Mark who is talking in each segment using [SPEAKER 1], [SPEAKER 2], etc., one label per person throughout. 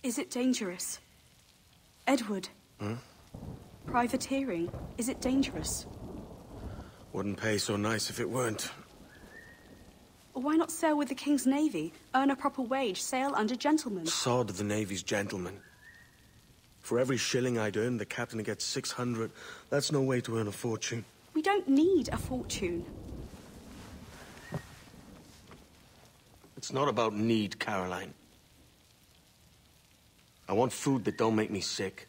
[SPEAKER 1] Is it dangerous? Edward?
[SPEAKER 2] Hmm?
[SPEAKER 1] Privateering, is it dangerous?
[SPEAKER 2] Wouldn't pay so nice if it weren't.
[SPEAKER 1] Why not sail with the King's Navy? Earn a proper wage, sail under gentlemen.
[SPEAKER 2] Sod the Navy's gentlemen. For every shilling I'd earn, the captain gets 600. That's no way to earn a fortune.
[SPEAKER 1] We don't need a fortune.
[SPEAKER 2] It's not about need, Caroline. I want food that don't make me sick.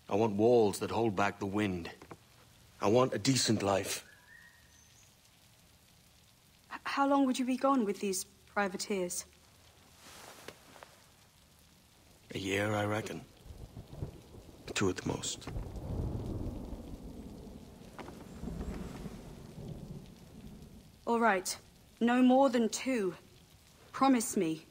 [SPEAKER 2] I want walls that hold back the wind. I want a decent life.
[SPEAKER 1] How long would you be gone with these privateers?
[SPEAKER 2] A year, I reckon. 2 at the most.
[SPEAKER 1] All right. No more than 2. Promise me.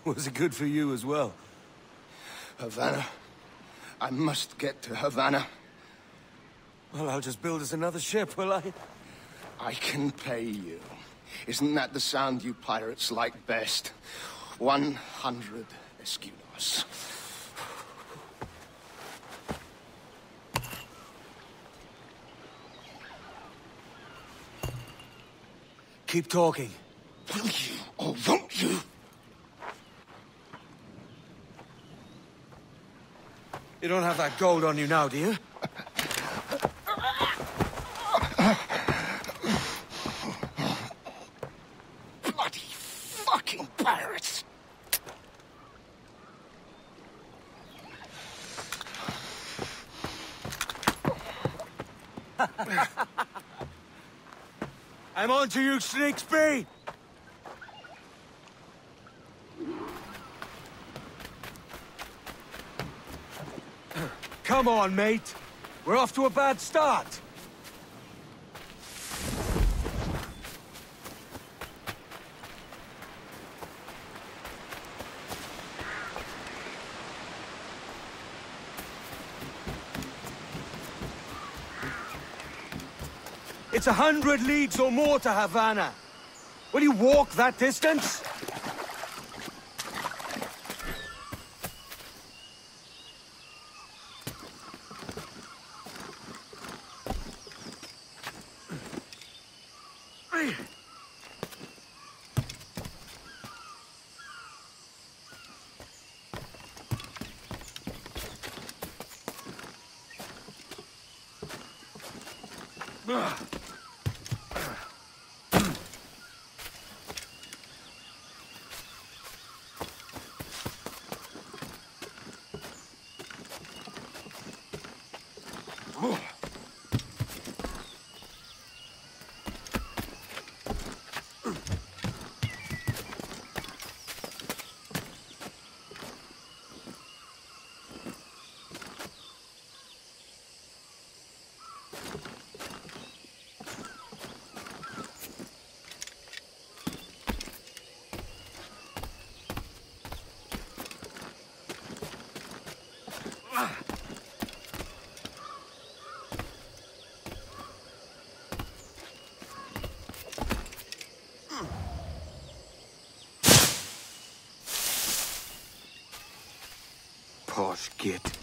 [SPEAKER 3] Was it good for you as well?
[SPEAKER 4] Havana. I must get to Havana.
[SPEAKER 3] Well, I'll just build us another ship, will I?
[SPEAKER 4] I can pay you. Isn't that the sound you pirates like best? 100 escudos.
[SPEAKER 3] Keep talking.
[SPEAKER 4] Will you, or won't you?
[SPEAKER 3] You don't have that gold on you now, do you?
[SPEAKER 4] Bloody fucking pirates!
[SPEAKER 3] I'm on to you, Snakesby! Come on, mate. We're off to a bad start. It's 100 leagues or more to Havana. Will you walk that distance? Gosh, Git.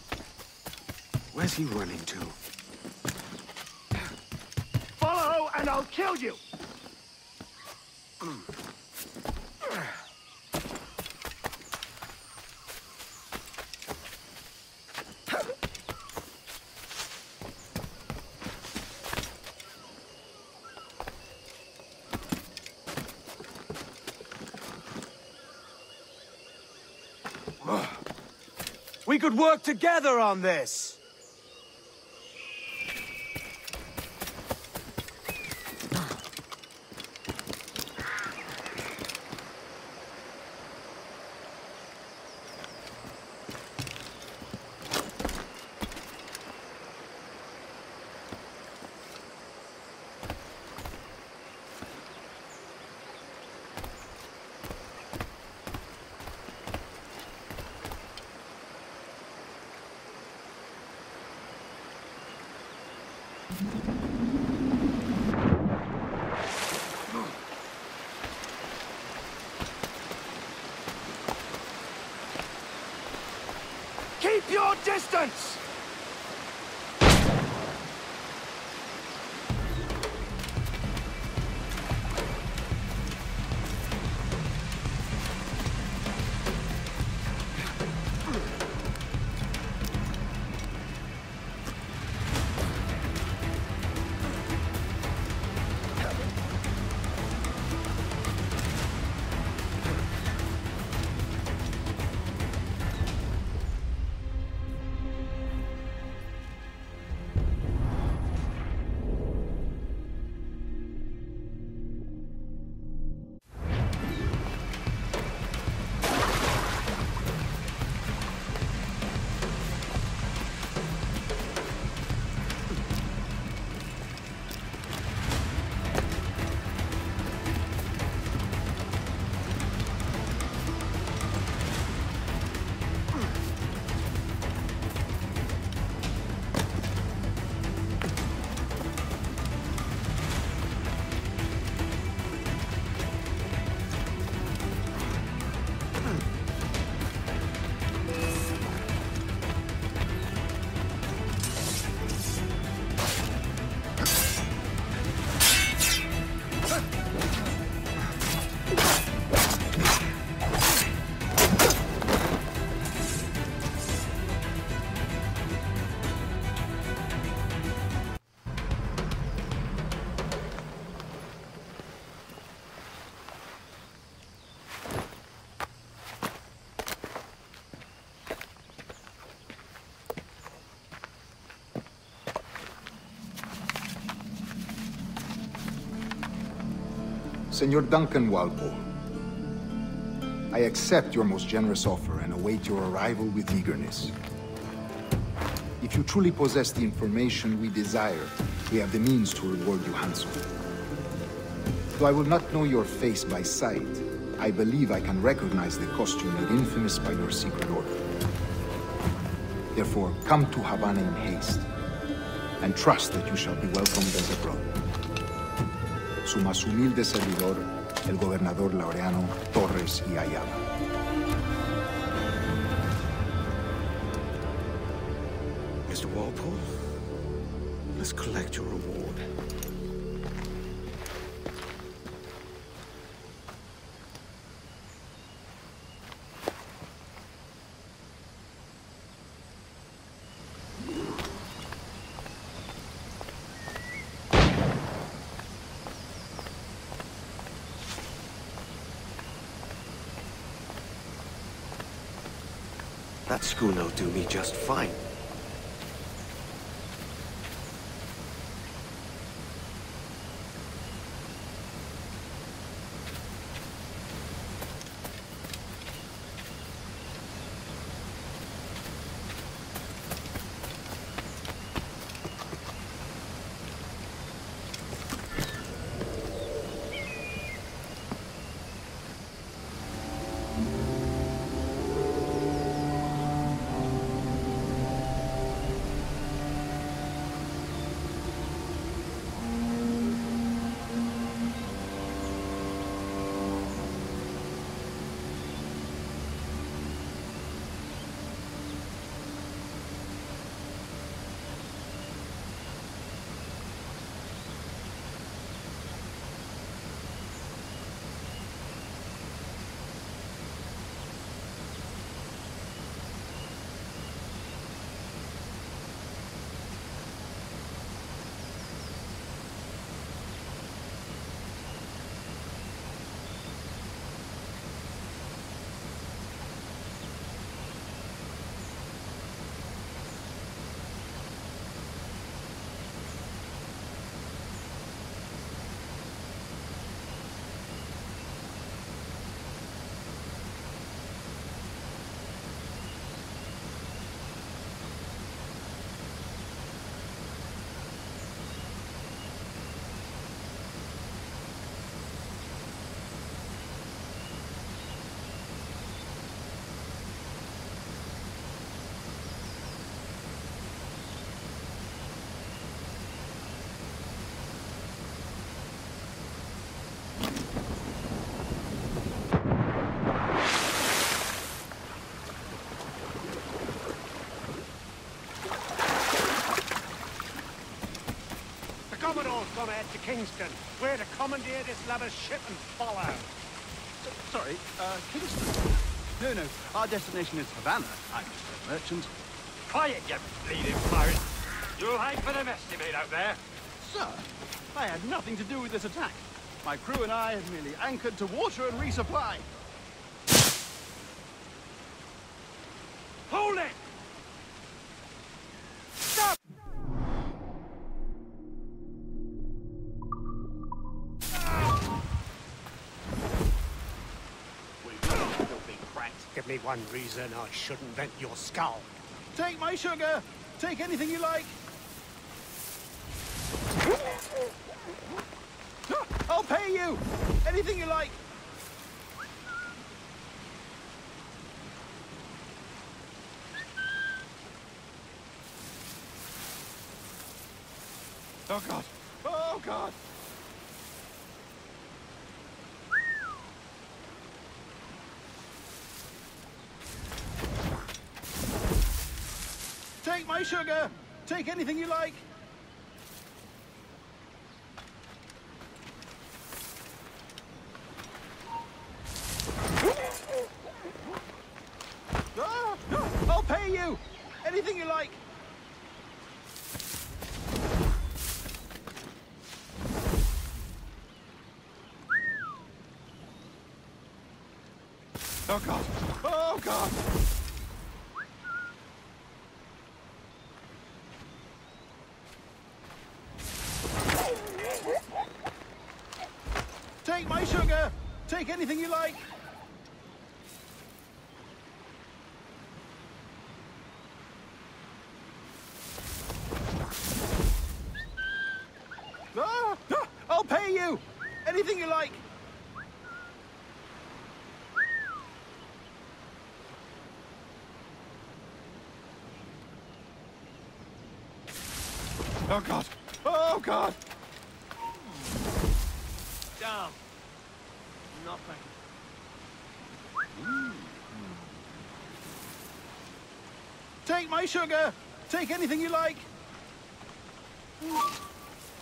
[SPEAKER 3] Where's he running to?
[SPEAKER 4] Follow, and I'll kill you!
[SPEAKER 3] We could work together on this!
[SPEAKER 4] Keep your distance!
[SPEAKER 5] Senor Duncan Walpole, I accept your most generous offer and await your arrival with eagerness. If you truly possess the information we desire, we have the means to reward you handsomely. Though I will not know your face by sight, I believe I can recognize the costume made infamous by your secret order. Therefore, come to Havana in haste, and trust that you shall be welcomed as a brother. Su más humilde servidor, el gobernador Laureano Torres y Ayala.
[SPEAKER 2] Mr. Walpole, let's collect your reward. That schooner'll do me just fine.
[SPEAKER 3] Commodore's gone ahead to Kingston. We're to commandeer this lavish ship and follow.
[SPEAKER 6] Sorry, Kingston? No, our destination is Havana. I'm just a merchant.
[SPEAKER 3] Quiet, you bleeding pirate. You'll hang for the mess you made out there.
[SPEAKER 6] Sir, I had nothing to do with this attack. My crew and I had merely anchored to water and resupply.
[SPEAKER 3] Hold it! Stop! Give me one reason I shouldn't vent your skull.
[SPEAKER 6] Take my sugar! Take anything you like! I'll pay you! Anything you like! Oh, God! Oh, God! Take my sugar! Take anything you like! I'll pay you! Anything you like! Oh, God! Oh, God! Take my sugar! Take anything you like! I'll pay you! Anything you like! Oh, God! Oh, God!
[SPEAKER 3] Damn. Nothing.
[SPEAKER 6] Take my sugar! Take anything you like!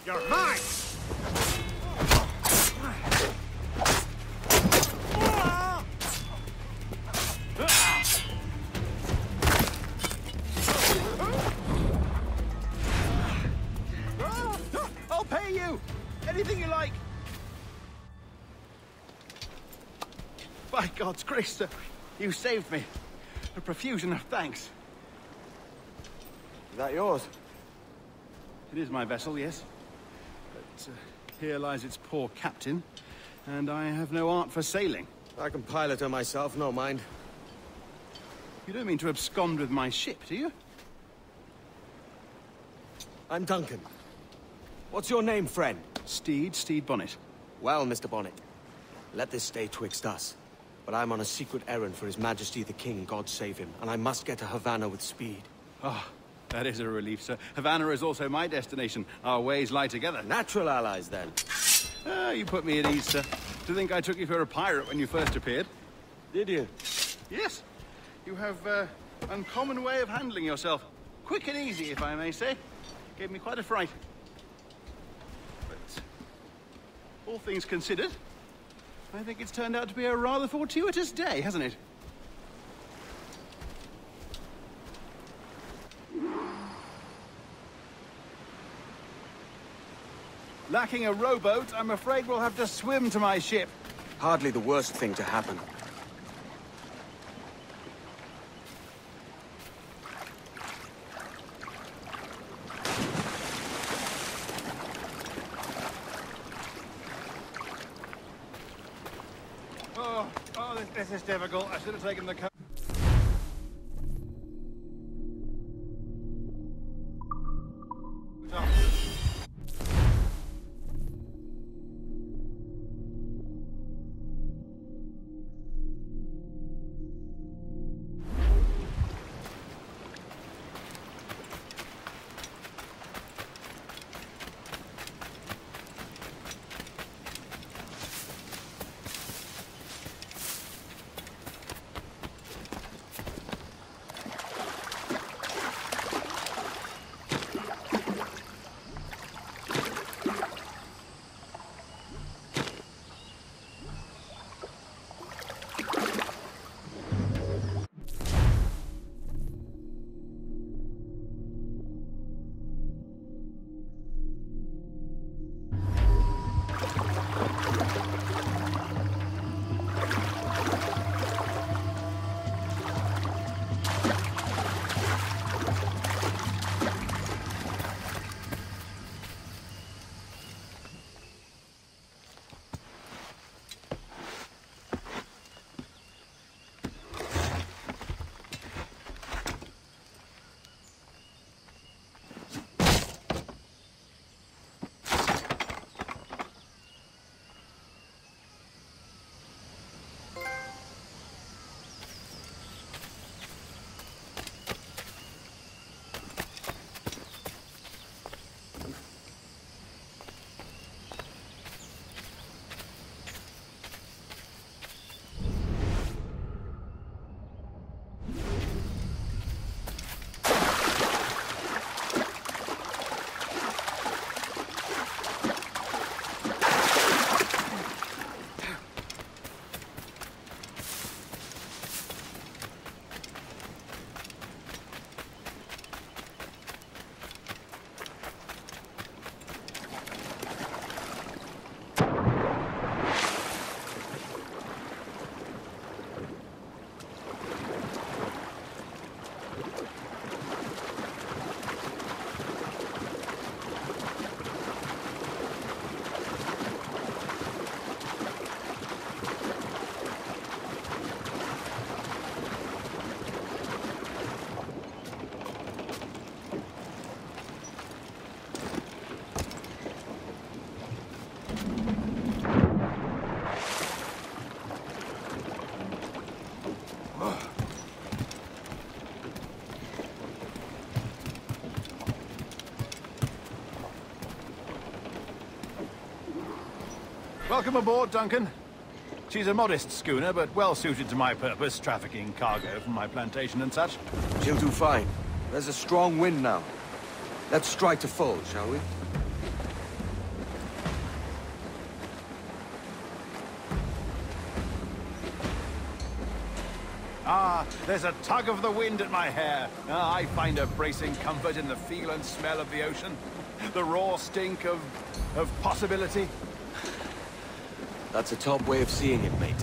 [SPEAKER 3] You're mine!
[SPEAKER 6] I'll pay you! Anything you like! By God's grace, sir, you saved me. A profusion of thanks.
[SPEAKER 2] Is that yours?
[SPEAKER 6] It is my vessel, yes. But here lies its poor captain, and I have no art for sailing.
[SPEAKER 2] I can pilot her myself, no mind.
[SPEAKER 6] You don't mean to abscond with my ship, do you?
[SPEAKER 2] I'm Duncan. What's your name, friend?
[SPEAKER 6] Steed Bonnet.
[SPEAKER 2] Well, Mr. Bonnet, let this stay twixt us. But I'm on a secret errand for His Majesty the King, God save him, and I must get to Havana with speed.
[SPEAKER 6] Ah, that is a relief, sir. Havana is also my destination. Our ways lie together.
[SPEAKER 2] Natural allies, then.
[SPEAKER 6] Ah, you put me at ease, sir. To think I took you for a pirate when you first appeared.
[SPEAKER 2] Did you?
[SPEAKER 6] Yes. You have uncommon way of handling yourself. Quick and easy, if I may say. Gave me quite a fright. But all things considered, I think it's turned out to be a rather fortuitous day, hasn't it? Lacking a rowboat, I'm afraid we'll have to swim to my ship.
[SPEAKER 2] Hardly the worst thing to happen.
[SPEAKER 6] This is difficult. I should have taken the... Welcome aboard, Duncan. She's a modest schooner, but well suited to my purpose, trafficking cargo from my plantation and such.
[SPEAKER 2] She'll do fine. There's a strong wind now. Let's strike to full, shall we?
[SPEAKER 6] Ah, there's a tug of the wind at my hair. Ah, I find a bracing comfort in the feel and smell of the ocean. The raw stink of possibility.
[SPEAKER 2] That's a top way of seeing it, mate.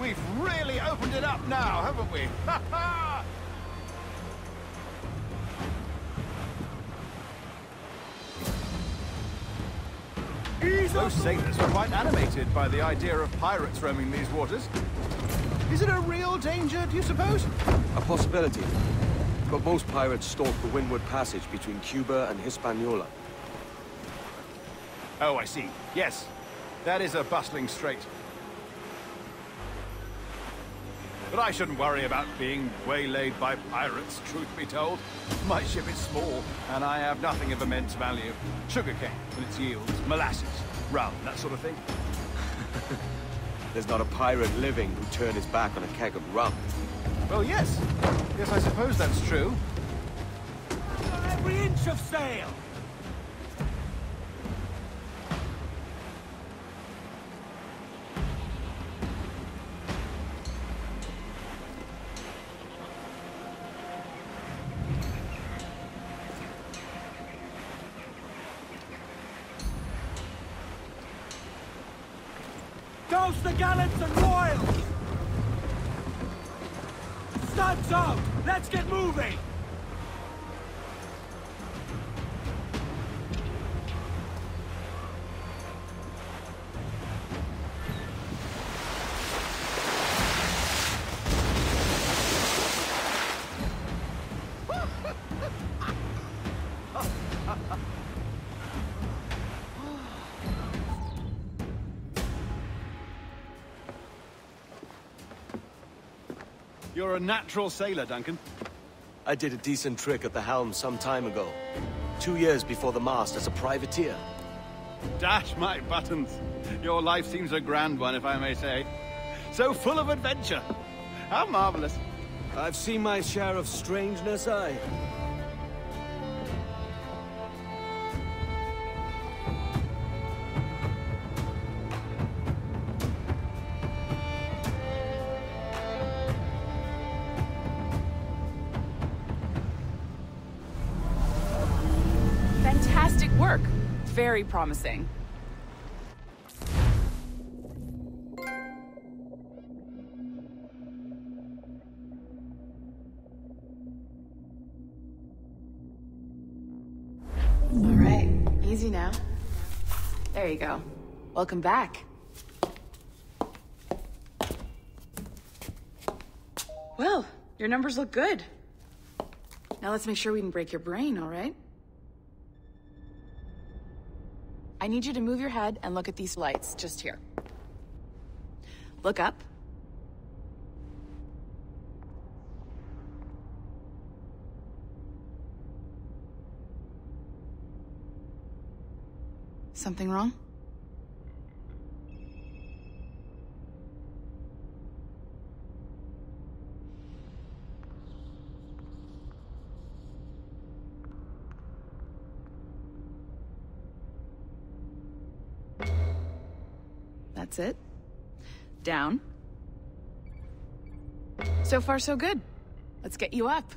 [SPEAKER 6] We've really opened it up now, haven't we? Ha ha! Those sailors were quite animated by the idea of pirates roaming these waters. Is it a real danger, do you suppose?
[SPEAKER 2] A possibility. But most pirates stalk the windward passage between Cuba and Hispaniola.
[SPEAKER 6] Oh, I see. Yes. That is a bustling strait. But I shouldn't worry about being waylaid by pirates, truth be told. My ship is small, and I have nothing of immense value. Sugarcane and its yields, molasses, rum, that sort of thing.
[SPEAKER 2] There's not a pirate living who'd turn his back on a keg of rum.
[SPEAKER 6] Well, yes. Yes, I suppose that's true.
[SPEAKER 3] Every inch of sail! Douse the gallants and royals! Studs out! Let's get moving!
[SPEAKER 6] You're a natural sailor, Duncan.
[SPEAKER 2] I did a decent trick at the helm some time ago. 2 years before the mast as a privateer.
[SPEAKER 6] Dash my buttons. Your life seems a grand one, if I may say. So full of adventure. How marvelous.
[SPEAKER 2] I've seen my share of strangeness, aye.
[SPEAKER 7] Fantastic work. Very promising. All right, easy now. There you go. Welcome back. Well, your numbers look good. Now let's make sure we can break your brain, all right? I need you to move your head and look at these lights, just here. Look up. Something wrong? That's it. Down. So far, so good. Let's get you up.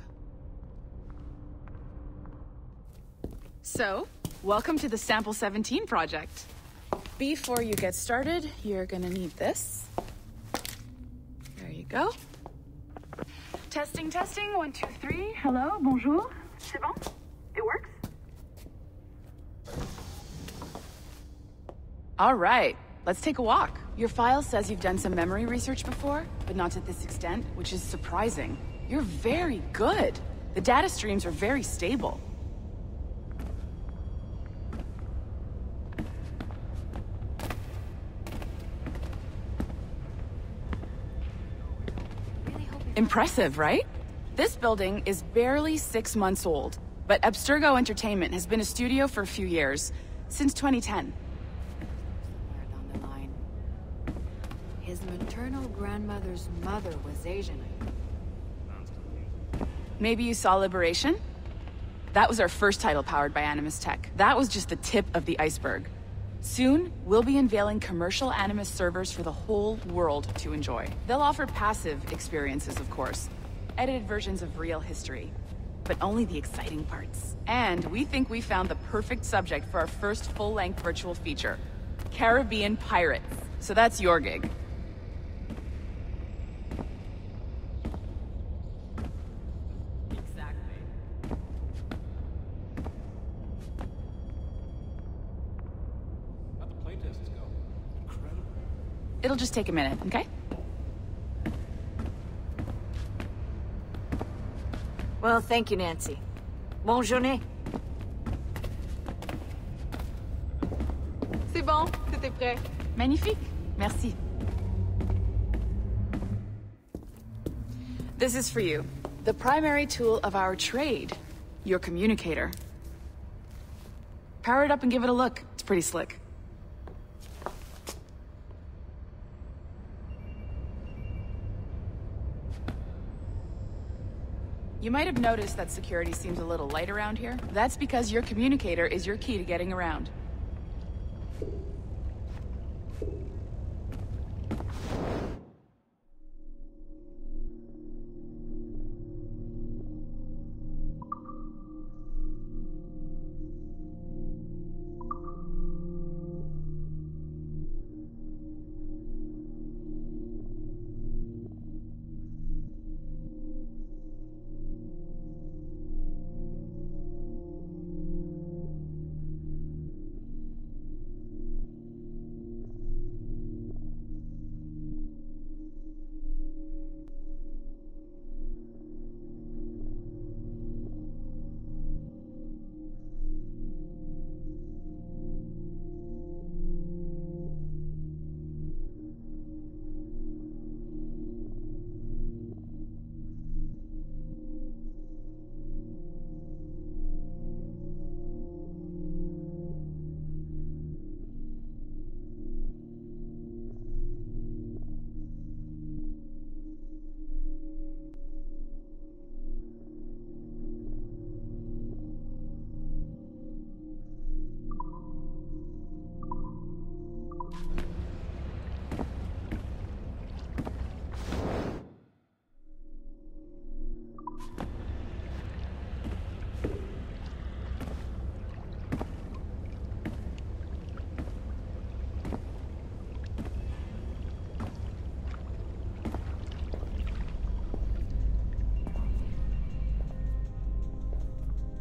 [SPEAKER 7] So, welcome to the Sample 17 project. Before you get started, you're gonna need this. There you go. Testing, testing, 1, 2, 3.
[SPEAKER 1] Hello, bonjour. C'est bon? It works?
[SPEAKER 7] All right, let's take a walk. Your file says you've done some memory research before, but not to this extent, which is surprising. You're very good. The data streams are very stable. Impressive, right? This building is barely 6 months old, but Abstergo Entertainment has been a studio for a few years, since 2010.
[SPEAKER 8] Somewhere down the line, his maternal grandmother's mother was Asian.
[SPEAKER 7] Maybe you saw Liberation? That was our first title powered by Animus Tech. That was just the tip of the iceberg. Soon, we'll be unveiling commercial Animus servers for the whole world to enjoy. They'll offer passive experiences, of course. Edited versions of real history. But only the exciting parts. And we think we found the perfect subject for our first full-length virtual feature. Caribbean pirates. So that's your gig. It'll just take a minute, okay?
[SPEAKER 8] Well, thank you, Nancy. Bonne journée.
[SPEAKER 7] C'est bon, tout est prêt. Magnifique. Merci. This is for you. The primary tool of our trade. Your communicator. Power it up and give it a look. It's pretty slick. You might have noticed that security seems a little light around here. That's because your communicator is your key to getting around.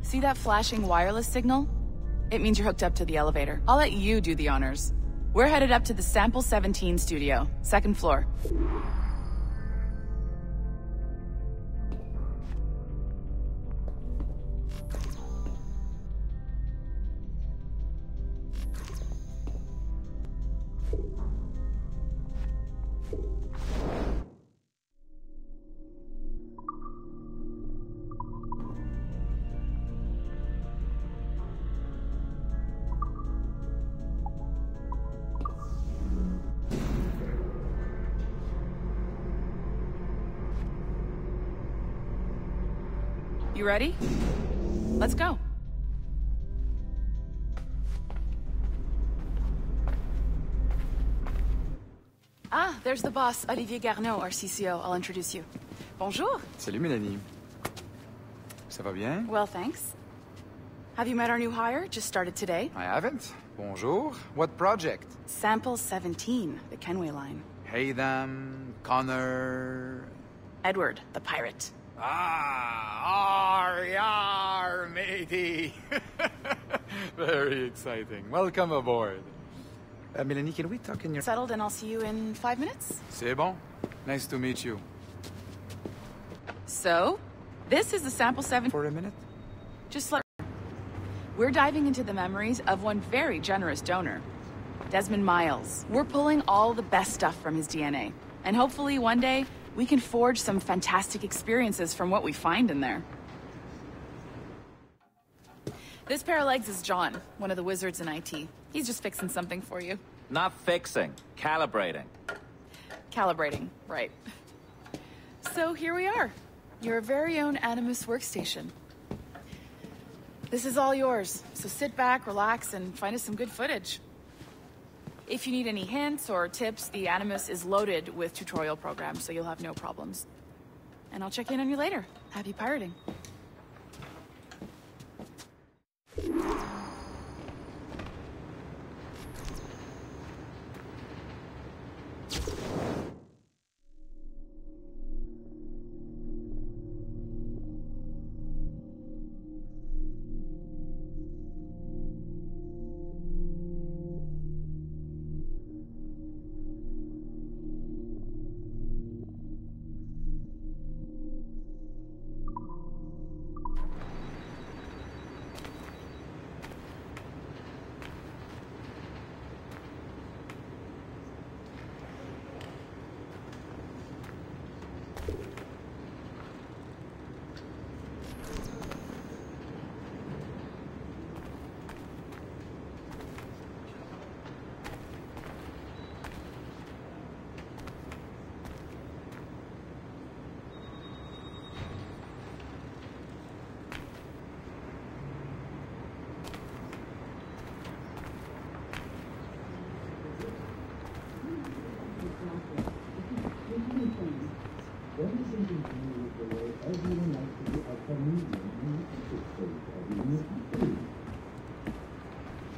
[SPEAKER 7] See that flashing wireless signal? It means you're hooked up to the elevator. I'll let you do the honors. We're headed up to the Sample 17 studio, 2nd floor. You ready? Let's go. Ah, there's the boss, Olivier Garneau, our CCO. I'll introduce you. Bonjour.
[SPEAKER 9] Salut, Mélanie. Ça va bien?
[SPEAKER 7] Well, thanks. Have you met our new hire? Just started today.
[SPEAKER 9] I haven't. Bonjour. What project?
[SPEAKER 7] Sample 17, the Kenway line.
[SPEAKER 9] Haytham, Connor...
[SPEAKER 7] Edward, the pirate.
[SPEAKER 9] Ah, yar, matey. Very exciting. Welcome aboard. Mélanie, can we talk in your...
[SPEAKER 7] Settled, and I'll see you in 5 minutes.
[SPEAKER 9] C'est bon. Nice to meet you.
[SPEAKER 7] So, this is the Sample 7...
[SPEAKER 9] For a minute?
[SPEAKER 7] Just let... We're diving into the memories of one very generous donor, Desmond Miles. We're pulling all the best stuff from his DNA. And hopefully one day, We can forge some fantastic experiences from what we find in there. This pair of legs is John, one of the wizards in IT. He's just fixing something for you.
[SPEAKER 10] Not fixing, calibrating.
[SPEAKER 7] Calibrating, right. So here we are, your very own Animus workstation. This is all yours, so sit back, relax, and find us some good footage. If you need any hints or tips, the Animus is loaded with tutorial programs, so you'll have no problems. And I'll check in on you later. Happy pirating.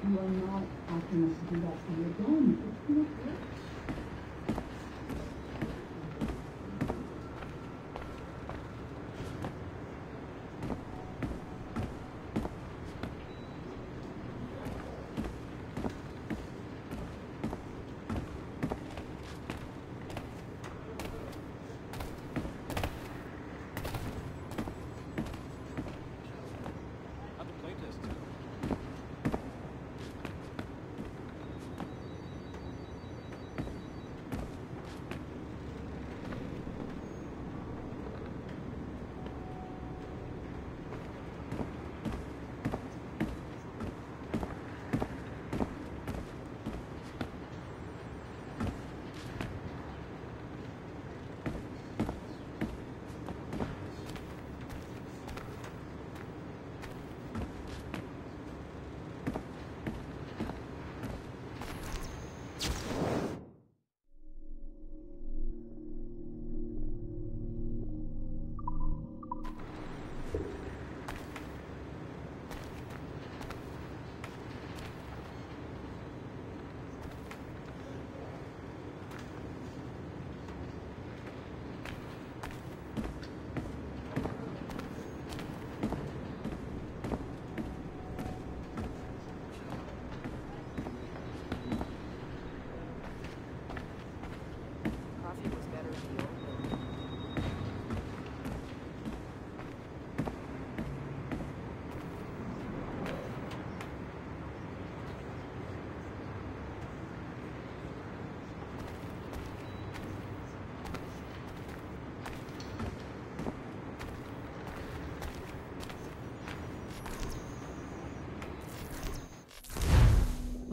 [SPEAKER 11] You are not asking us to do that for your own. It's not fair.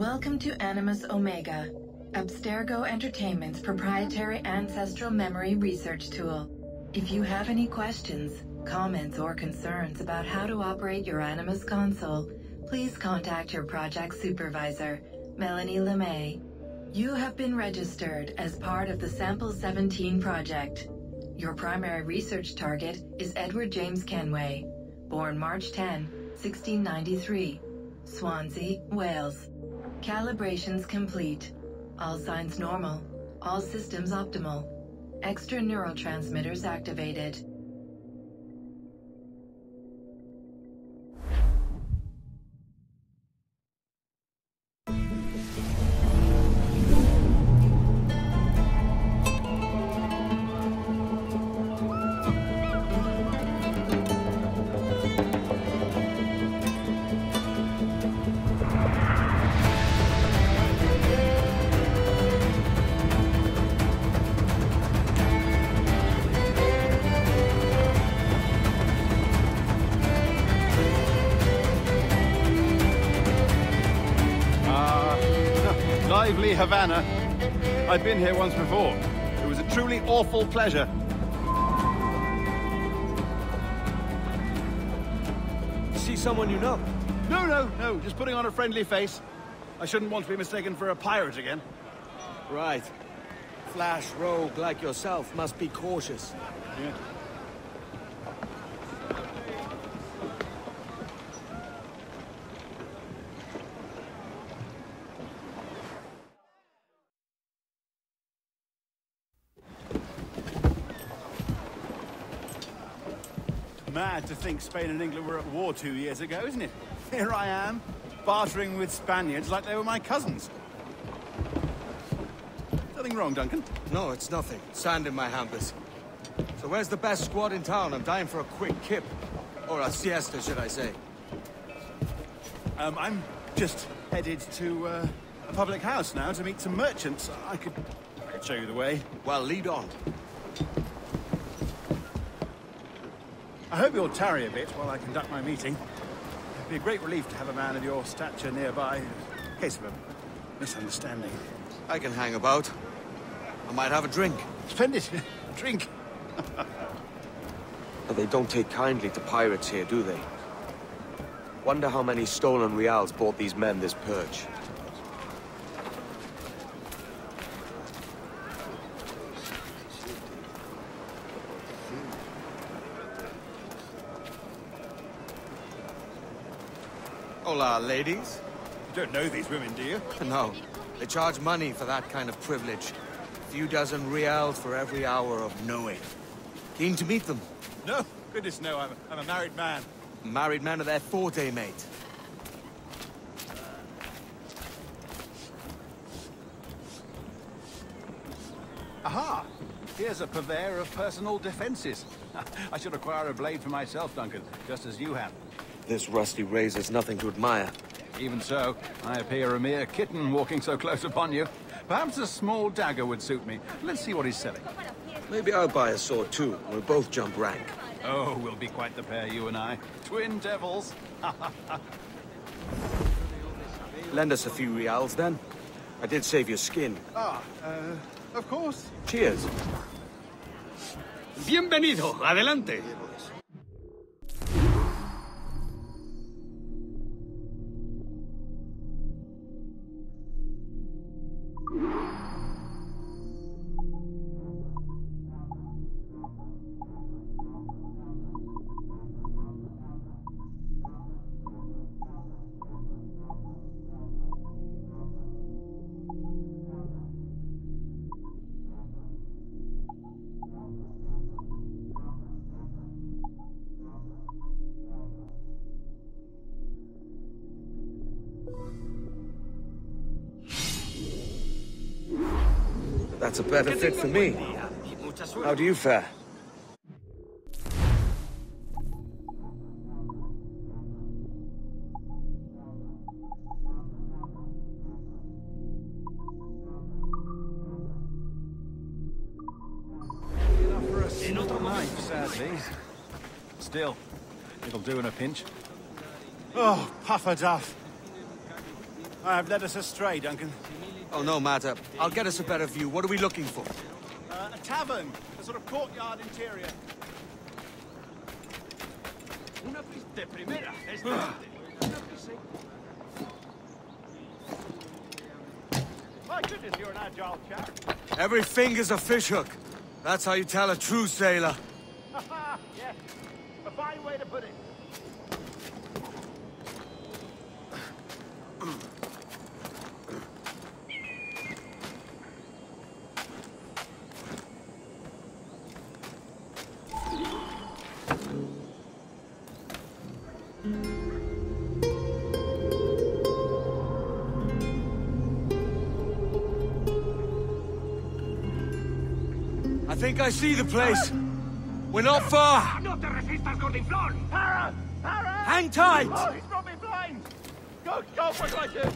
[SPEAKER 12] Welcome to Animus Omega, Abstergo Entertainment's proprietary ancestral memory research tool. If you have any questions, comments, or concerns about how to operate your Animus console, please contact your project supervisor, Melanie LeMay. You have been registered as part of the Sample 17 project. Your primary research target is Edward James Kenway, born March 10, 1693, Swansea, Wales. Calibrations complete. All signs normal. All systems optimal. Extra neurotransmitters activated.
[SPEAKER 6] lively Havana. I've been here once before. It was a truly awful pleasure.
[SPEAKER 2] See someone you know?
[SPEAKER 6] No, just putting on a friendly face. I shouldn't want to be mistaken for a pirate again.
[SPEAKER 2] Right. Flash rogue like yourself must be cautious.
[SPEAKER 6] Yeah. Mad to think Spain and England were at war 2 years ago, isn't it? Here I am, bartering with Spaniards like they were my cousins. Nothing wrong, Duncan?
[SPEAKER 2] No, it's nothing. Sand in my hampers. So where's the best squad in town? I'm dying for a quick kip. Or a siesta, should I say.
[SPEAKER 6] I'm just headed to a public house now to meet some merchants. I could show you the way.
[SPEAKER 2] Well, lead on.
[SPEAKER 6] I hope you'll tarry a bit while I conduct my meeting. It'd be a great relief to have a man of your stature nearby, in case of a misunderstanding.
[SPEAKER 2] I can hang about. I might have a drink.
[SPEAKER 6] Splendid. Drink.
[SPEAKER 2] But they don't take kindly to pirates here, do they? Wonder how many stolen reals bought these men this perch. Hola, ladies.
[SPEAKER 6] You don't know these women, do you?
[SPEAKER 2] No. They charge money for that kind of privilege. A few dozen reals for every hour of knowing. Keen to meet them?
[SPEAKER 6] No. Goodness, no. I'm a married man.
[SPEAKER 2] Married man of their forte, mate.
[SPEAKER 6] Aha! Here's a purveyor of personal defenses. I should acquire a blade for myself, Duncan, just as you have.
[SPEAKER 2] This rusty razor's nothing to admire.
[SPEAKER 6] Even so, I appear a mere kitten walking so close upon you. Perhaps a small dagger would suit me. Let's see what he's selling.
[SPEAKER 2] Maybe I'll buy a sword too. We'll both jump rank.
[SPEAKER 6] Oh, we'll be quite the pair, you and I. Twin devils.
[SPEAKER 2] Lend us a few reals, then. I did save your skin.
[SPEAKER 6] Of course.
[SPEAKER 2] Cheers.
[SPEAKER 3] Bienvenido. Adelante.
[SPEAKER 2] That's a better fit for me. How do you fare?
[SPEAKER 6] Enough for a single knife, sadly. Still, it'll do in a pinch. Oh, puffer duff. I have led us astray, Duncan.
[SPEAKER 2] Oh, no matter. I'll get us a better view. What are we looking for?
[SPEAKER 6] A tavern, a sort of courtyard interior. My goodness, you're an agile chap.
[SPEAKER 2] Every finger's a fishhook. That's how you tell a true sailor.
[SPEAKER 6] Yes, a fine way to put it.
[SPEAKER 2] I think I see the place. We're not far.
[SPEAKER 3] No te resistas, gordinflón.
[SPEAKER 6] Para! Para!
[SPEAKER 2] Hang tight!
[SPEAKER 6] Oh, he's brought me blind! Go, what do I do?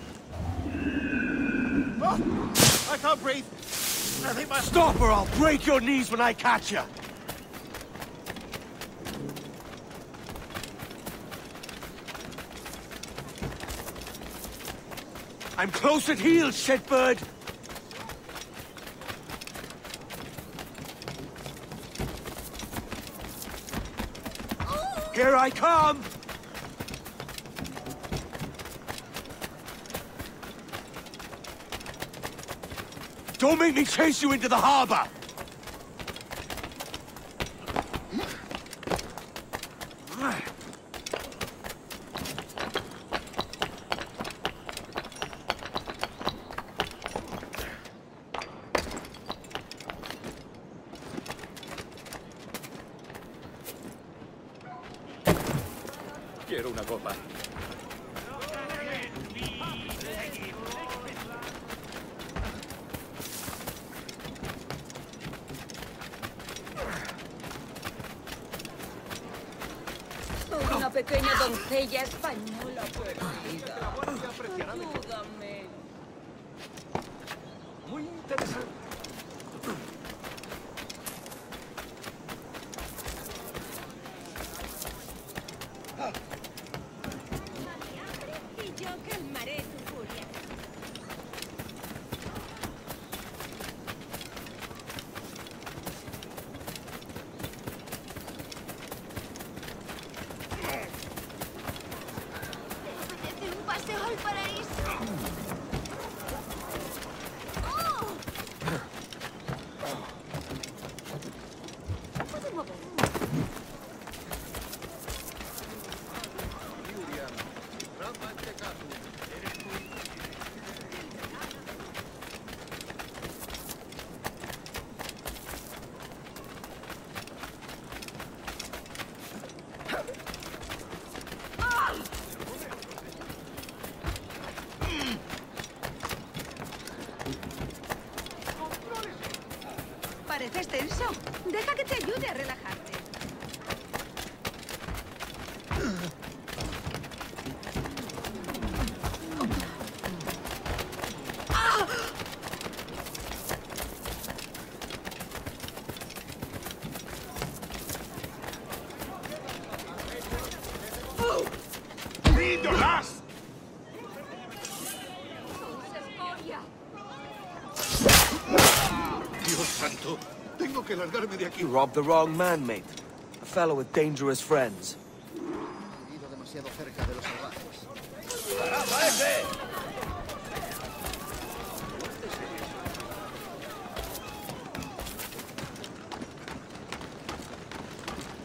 [SPEAKER 6] Oh, I can't breathe. I think my...
[SPEAKER 2] Stop or I'll break your knees when I catch you.
[SPEAKER 3] I'm close at heel, shitbird! Here I come! Don't make me chase you into the harbor!
[SPEAKER 9] Quiero una copa.
[SPEAKER 11] Soy una pequeña doncella española perdida. Ayúdame.
[SPEAKER 3] Muy interesante.
[SPEAKER 11] Y yo calmaré tu furia. ¿Te apetece un paseo al paraíso? ¡Oh! ¿Puedo moverme? Pareces tenso. Deja que te ayude a relajarte.
[SPEAKER 3] ¡Ídolas!
[SPEAKER 4] Dios santo, tengo que largarme de aquí.
[SPEAKER 2] You robbed the wrong man, mate. A fellow with dangerous friends.
[SPEAKER 4] He vivido demasiado cerca de los salvajes.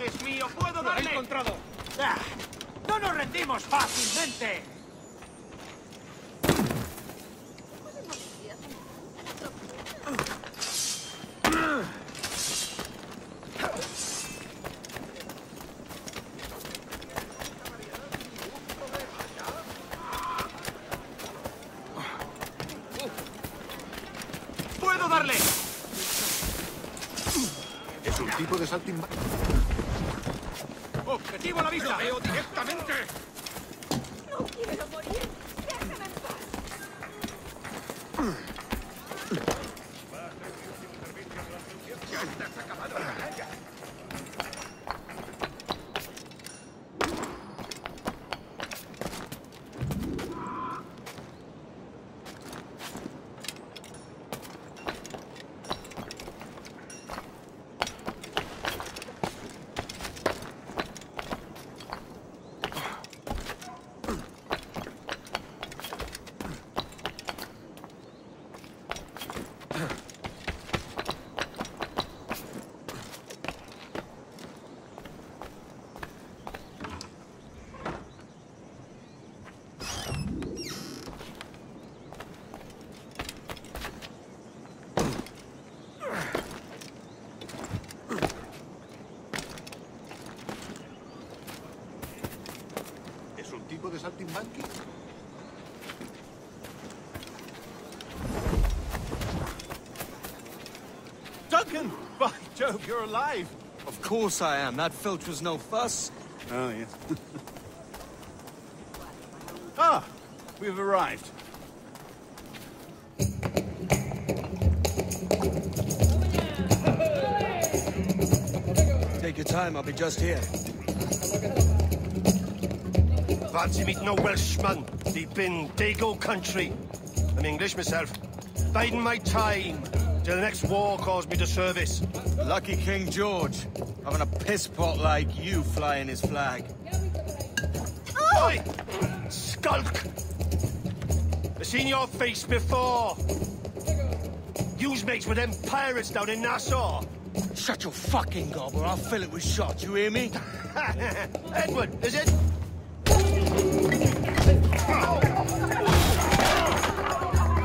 [SPEAKER 3] ¡Es mío! ¡Puedo darle! ¡Lo he encontrado! ¡Ah! ¡No nos rendimos fácilmente! ¡Puedo darle!
[SPEAKER 4] Es un tipo de saltimbanqui.
[SPEAKER 3] ¡Objetivo a la vista! ¡Lo veo directamente!
[SPEAKER 11] No quiero morir. Déjame en paz.
[SPEAKER 4] ¿Es un tipo de saltimbanqui?
[SPEAKER 6] Duncan! By Jove, you're alive!
[SPEAKER 2] Of course I am. That filch was no fuss.
[SPEAKER 6] Oh, yes. Ah! We've arrived.
[SPEAKER 2] Take your time, I'll be just here.
[SPEAKER 13] Fancy meeting a Welshman deep in Dago country.
[SPEAKER 4] I'm English myself. Biding my time till the next war calls me to service.
[SPEAKER 3] Lucky King George, having a piss pot like you flying his flag.
[SPEAKER 4] Oi! Skulk! I've seen your face before. You's mates with them pirates down in Nassau.
[SPEAKER 3] Shut your fucking gob or I'll fill it with shot, you hear me?
[SPEAKER 4] Edward, is it?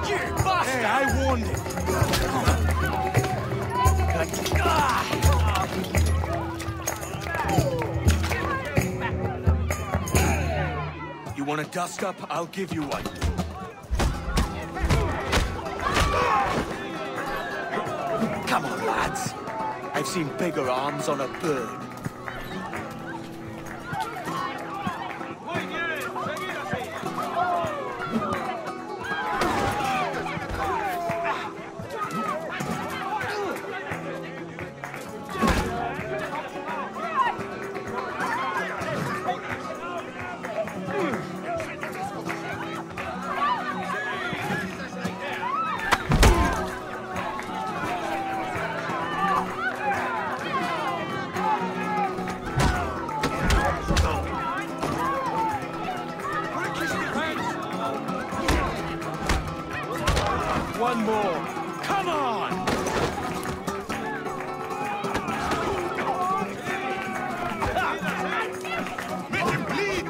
[SPEAKER 3] You bastard! Hey, I warned him. You want a dust-up? I'll give you one. Come on, lads. I've seen bigger arms on a bird. One more. Come on!
[SPEAKER 4] Make him bleed!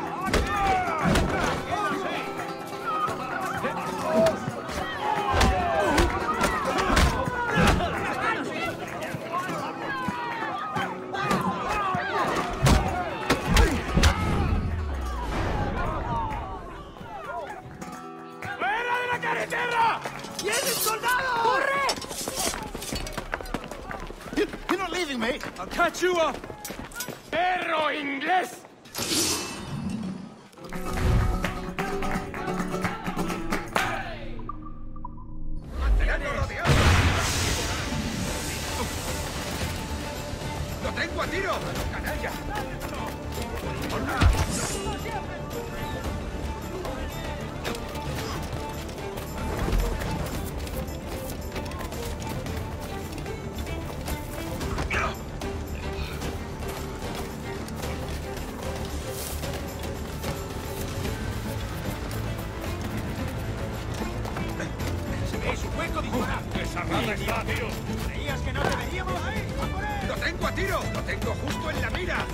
[SPEAKER 3] ¡Fuera de la carretera! ¡Vienen soldados! ¡Corre!
[SPEAKER 4] You're not leaving me!
[SPEAKER 3] I'll catch you up!
[SPEAKER 4] ¡Perro inglés!
[SPEAKER 3] ¡Lo tengo a tiro! ¡Canalla!
[SPEAKER 4] ¿Creías que no te veíamos ahí? ¡A por él!
[SPEAKER 3] ¡Lo tengo a tiro! ¡Lo tengo justo en la mira!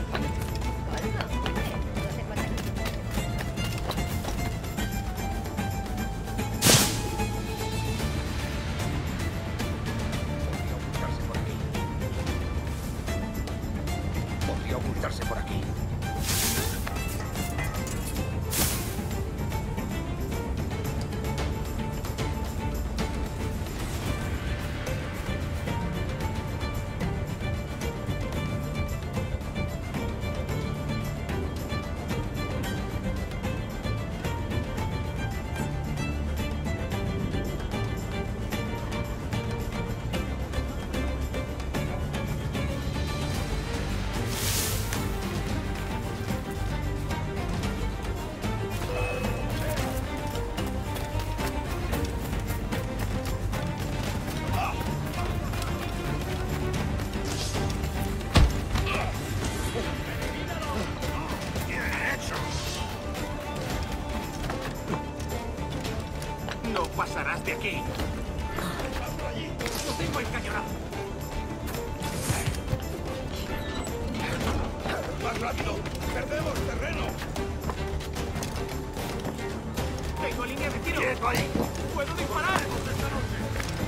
[SPEAKER 3] Podría ocultarse por aquí.
[SPEAKER 4] No pasarás de aquí. ¡Lo tengo encañonado! ¡Más rápido! ¡Perdemos terreno! Tengo línea de tiro. ¡Quieto ahí! ¡Puedo disparar!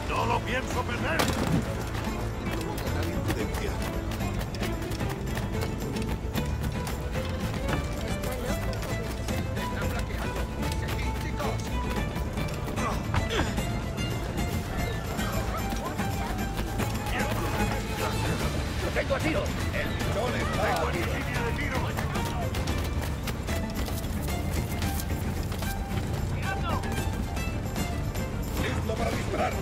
[SPEAKER 4] ¡No lo pienso perder!
[SPEAKER 5] Total imprudencia.
[SPEAKER 3] ¡Están flanqueando! ¡Seguid, chicos!
[SPEAKER 4] ¡Lo tengo a tiro! ¡El pistón está en línea de tiro!
[SPEAKER 3] ¡Listo para disparar!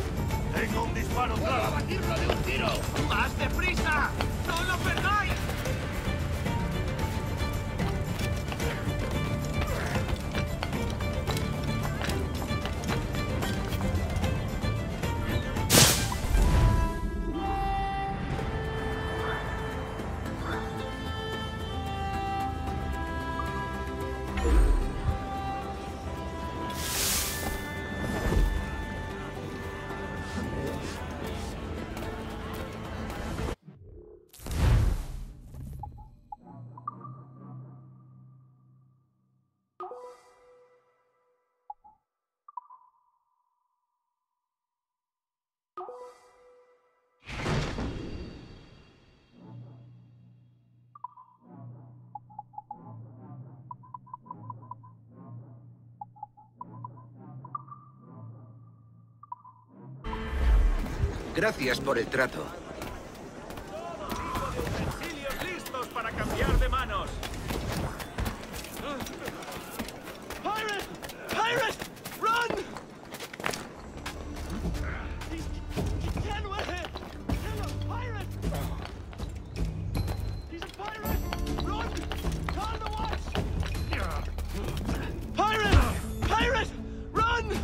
[SPEAKER 4] ¡Tengo un disparo claro! ¡Para batirlo de un tiro! ¡Más deprisa!
[SPEAKER 13] Gracias por el trato.
[SPEAKER 6] Utensilios listos para cambiar de manos.
[SPEAKER 3] Pirate! Pirate! Run! He can wear it! He's a pirate! He's a pirate! Run! Call the watch! Pirate! Pirate! Run!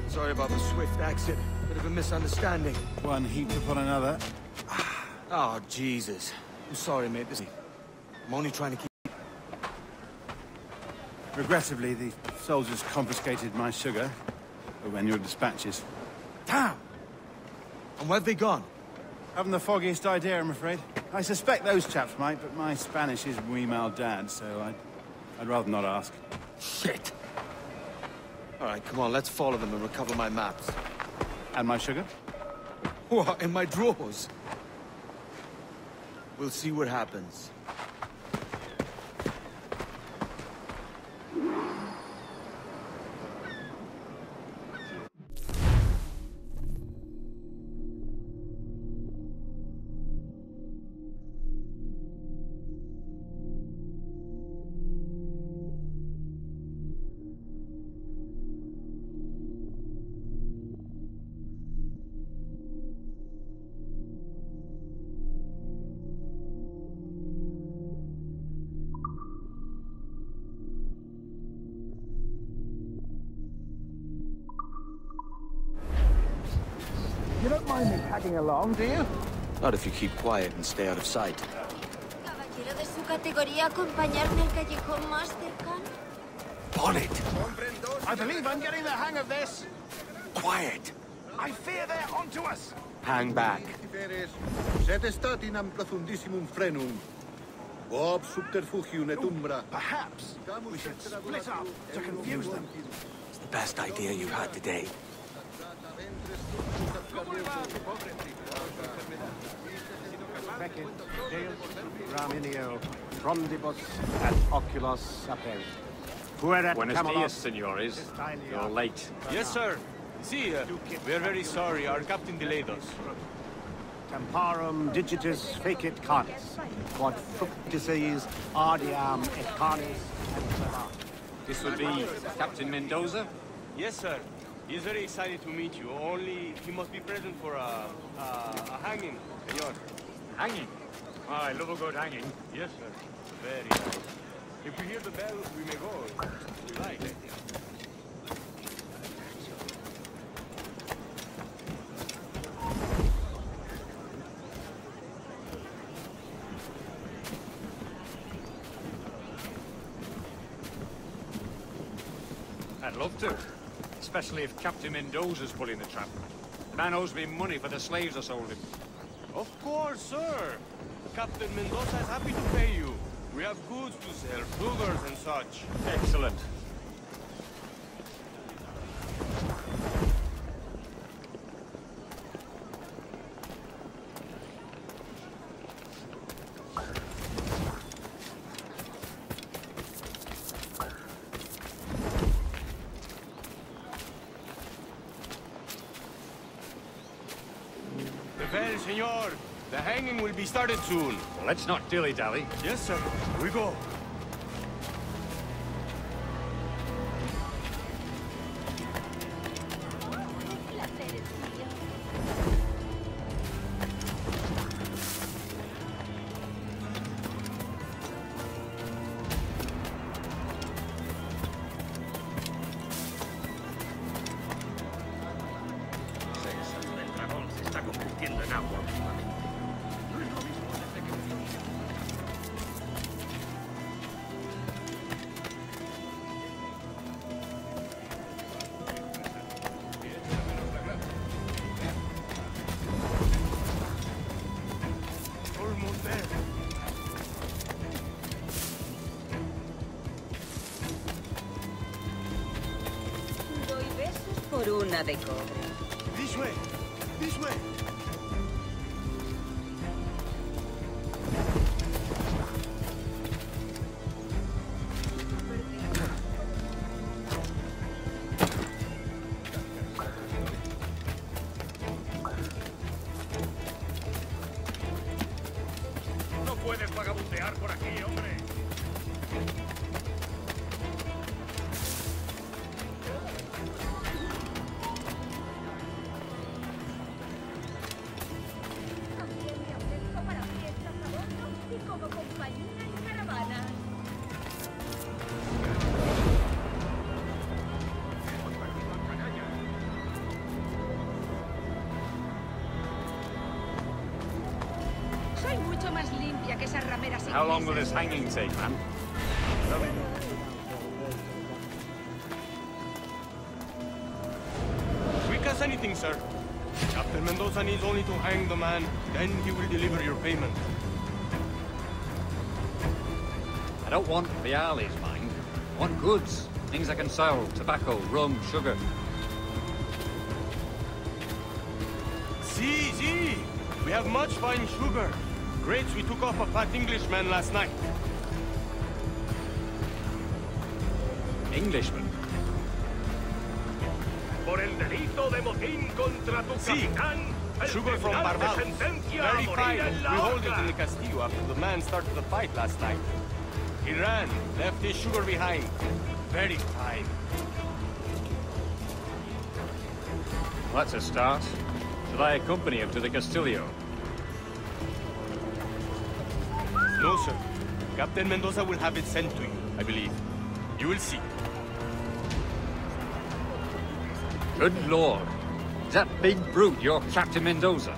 [SPEAKER 2] Sorry about the swift exit. Bit of a misunderstanding.
[SPEAKER 6] One heaped upon another.
[SPEAKER 2] Oh, Jesus. I'm sorry, mate. I'm only trying to keep...
[SPEAKER 6] Regrettably, the soldiers confiscated my sugar when your dispatches.
[SPEAKER 2] Damn! And where've they gone?
[SPEAKER 6] Haven't the foggiest idea, I'm afraid. I suspect those chaps might, but my Spanish is muy mal dad, so I'd rather not ask.
[SPEAKER 2] Shit! All right, come on, let's follow them and recover my maps.
[SPEAKER 6] And my sugar?
[SPEAKER 2] What, in my drawers? We'll see what happens.
[SPEAKER 3] You don't mind me tagging along, do you?
[SPEAKER 2] Not if you keep quiet and stay out of sight.
[SPEAKER 14] Caballero de su categoría, acompañarme al callejón más cercano.
[SPEAKER 2] Bonnet!
[SPEAKER 3] I believe I'm getting the hang of this.
[SPEAKER 2] Quiet!
[SPEAKER 3] I fear they're onto us.
[SPEAKER 2] Hang back.
[SPEAKER 15] Sed statinam profundissimum frenum. Ob subterfugium et umbra.
[SPEAKER 3] Perhaps we should split up to confuse them.
[SPEAKER 2] It's the best idea you had today.
[SPEAKER 16] Fecit Deus Raminio, frondibus et oculos sapere.
[SPEAKER 17] Buenos dias, senores. You're late.
[SPEAKER 3] Yes, sir. See, we're very sorry. Our captain delayed us.
[SPEAKER 16] Temparum digitis fecit canis, quod fructices ardiam et canis et serrat.
[SPEAKER 17] This would be Captain Mendoza?
[SPEAKER 3] Yes, sir. He's very excited to meet you. Only he must be present for a hanging, senor.
[SPEAKER 17] Hanging? Oh, I love a good hanging.
[SPEAKER 3] Yes, sir. Very nice.
[SPEAKER 17] He
[SPEAKER 3] If we hear the bell, we may go. We like it.
[SPEAKER 17] I'd love to. Especially if Captain Mendoza's pulling the trap. The man owes me money for the slaves I sold him.
[SPEAKER 3] Of course, sir. Captain Mendoza is happy to pay you. We have goods to sell, sugars and such.
[SPEAKER 17] Excellent.
[SPEAKER 3] The bell, senor. The hanging will be started soon.
[SPEAKER 17] Well, let's not dilly-dally.
[SPEAKER 3] Yes, sir. We go.
[SPEAKER 13] Doy besos por una de cobre.
[SPEAKER 3] This way. This way.
[SPEAKER 17] No puedes vagabundear por aquí, hombre.
[SPEAKER 13] Soy mucho más limpia que esas rameras
[SPEAKER 17] How long will
[SPEAKER 13] inglesas.
[SPEAKER 17] this hanging take, man?
[SPEAKER 3] Quick as anything, sir. Captain Mendoza needs only to hang the man, then he will deliver your payment.
[SPEAKER 17] I don't want reales, mind. I want goods. Things I can sell. Tobacco, rum, sugar.
[SPEAKER 3] See. We have much fine sugar. Grapes we took off a fat Englishman last night.
[SPEAKER 17] Englishman?
[SPEAKER 18] Por el delito de motín contra tu capitán, el
[SPEAKER 3] Sugar from
[SPEAKER 18] tribunal te
[SPEAKER 3] Barbados.
[SPEAKER 18] sentencia a
[SPEAKER 3] Very
[SPEAKER 18] morir
[SPEAKER 3] fine.
[SPEAKER 18] en
[SPEAKER 3] We
[SPEAKER 18] la
[SPEAKER 3] hold it
[SPEAKER 18] horca.
[SPEAKER 3] in the Castillo after the man started the fight last night. He ran, left his sugar behind. Very fine.
[SPEAKER 17] That's a start. Should I accompany him to the Castillo?
[SPEAKER 3] No, sir. Captain Mendoza will have it sent to you, I believe. You will see.
[SPEAKER 17] Good lord. Is that big brute your Captain Mendoza?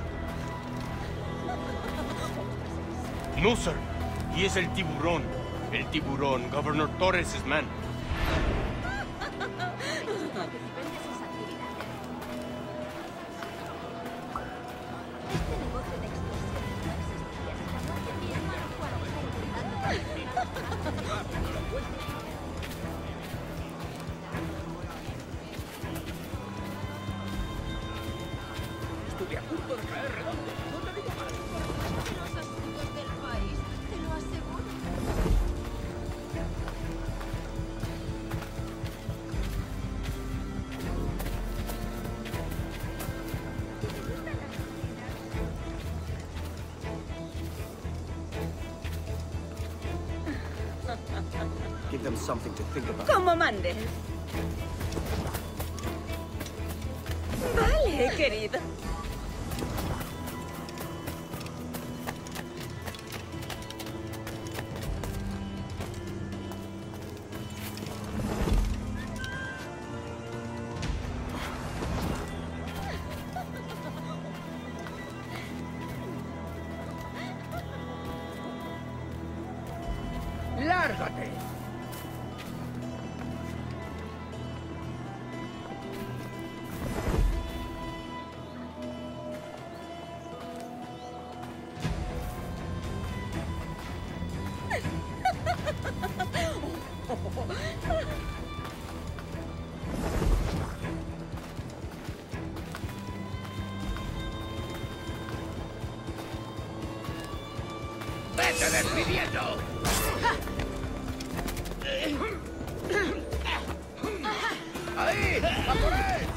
[SPEAKER 3] No, sir. He is el tiburón. El tiburón, Governor Torres' man.
[SPEAKER 18] Estuve a punto de caer redondo. No te digo más.
[SPEAKER 14] Los asuntos del país, te lo aseguro.
[SPEAKER 2] Give them something to think about.
[SPEAKER 13] Como mandes. Vale, querido.
[SPEAKER 18] ¡Vete despidiendo! ¡Ahí! ¡A por él!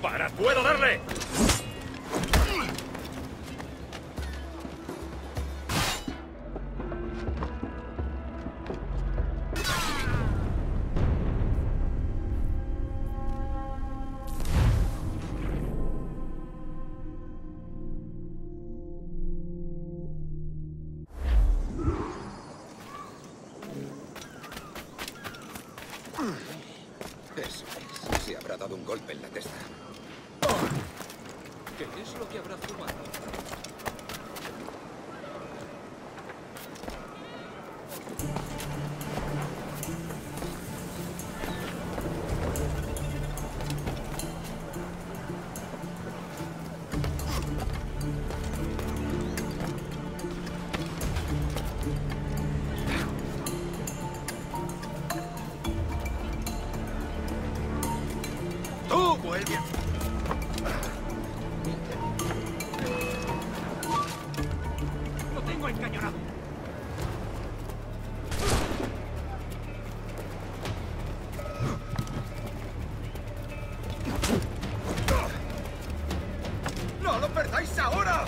[SPEAKER 17] ¡Para! ¡Puedo darle!
[SPEAKER 18] Eso es. Se habrá dado un golpe en la testa.
[SPEAKER 19] ¿Qué es lo que habrá fumado?
[SPEAKER 18] ¡Tú, vuelve!
[SPEAKER 19] ¡Lo tengo encañonado!
[SPEAKER 18] ¡No lo perdáis ahora!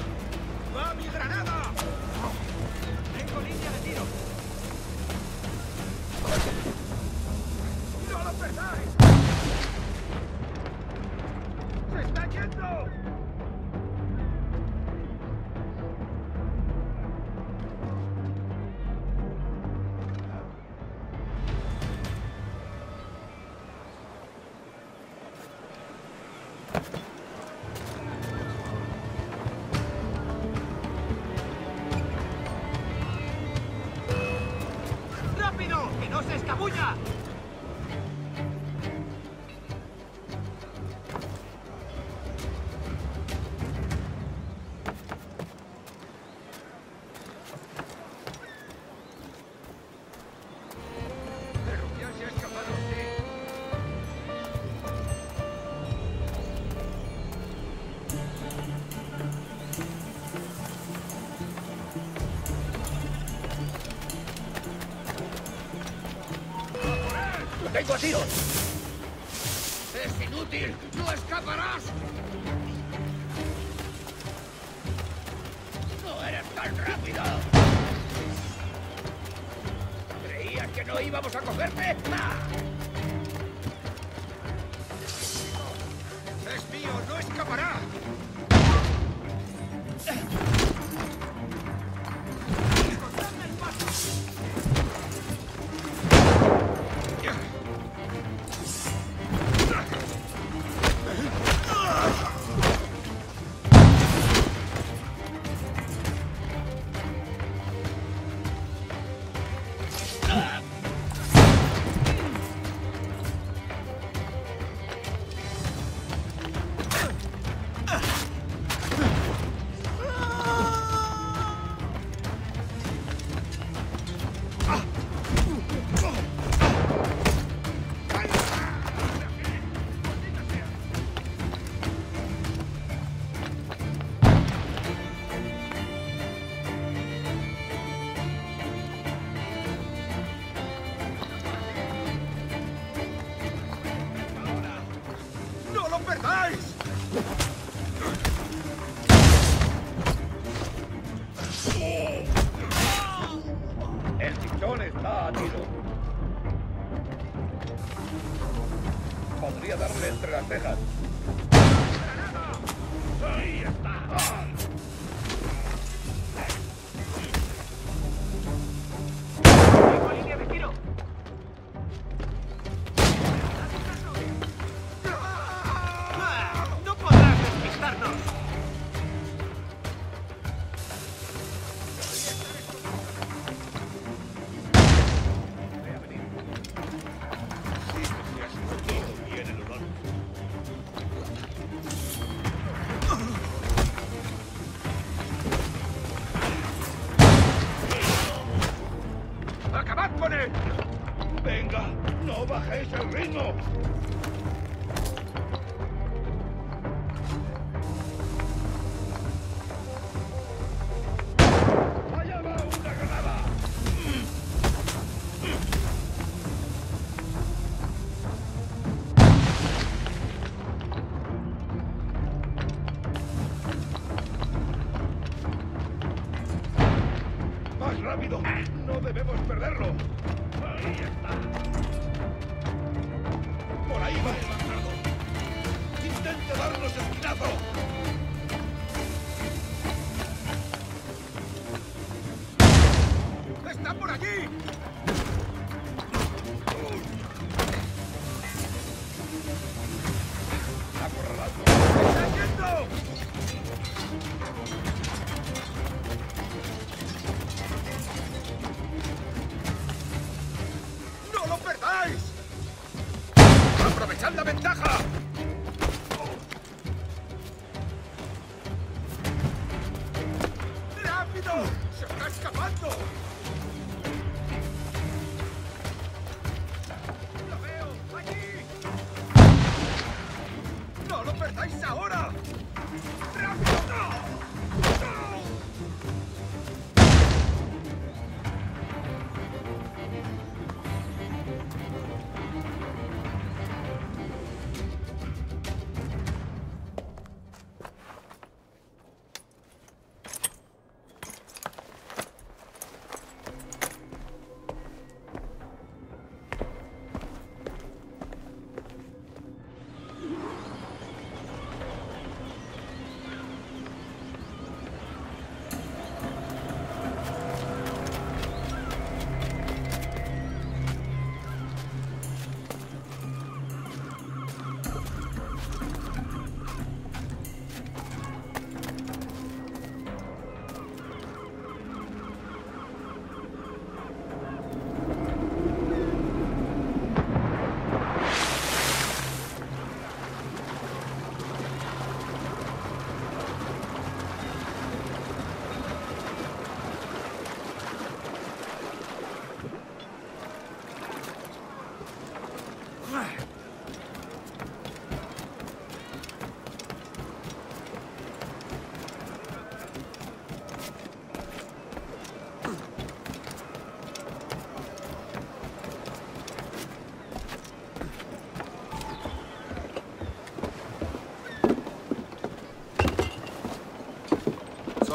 [SPEAKER 18] ¡Va mi granada!
[SPEAKER 19] ¡Tengo línea de tiro!
[SPEAKER 18] ¡No lo perdáis!
[SPEAKER 19] ¡Que no se escabulla!
[SPEAKER 18] ¡Lo tengo a tiros! ¡Es inútil! ¡No escaparás! ¡No eres tan rápido! ¿Creías que no íbamos a cogerte? ¡Ah! ¡Es mío! ¡No escapará! ¡No lo perdáis! El pichón está a tiro. Podría darle entre las cejas. ¡Ahí está! ¡Tengo línea de tiro! ¡No podrás despistarnos! ¡Acabad con él! ¡Venga! ¡No bajéis el ritmo! ¡Allá va una granada! ¡Más rápido! ¡No debemos perderlo! ¡Ahí está! ¡Por ahí va el bastardo! ¡Intente darnos esquinazo! ¡Está por allí! ¡Acorralando! ¡Está yendo! ¡No lo perdáis! ¡Aprovechad la ventaja! ¡Rápido! ¡Se está escapando! ¡Lo veo! ¡Allí! ¡No lo perdáis ahora! ¡Rápido! ¡No!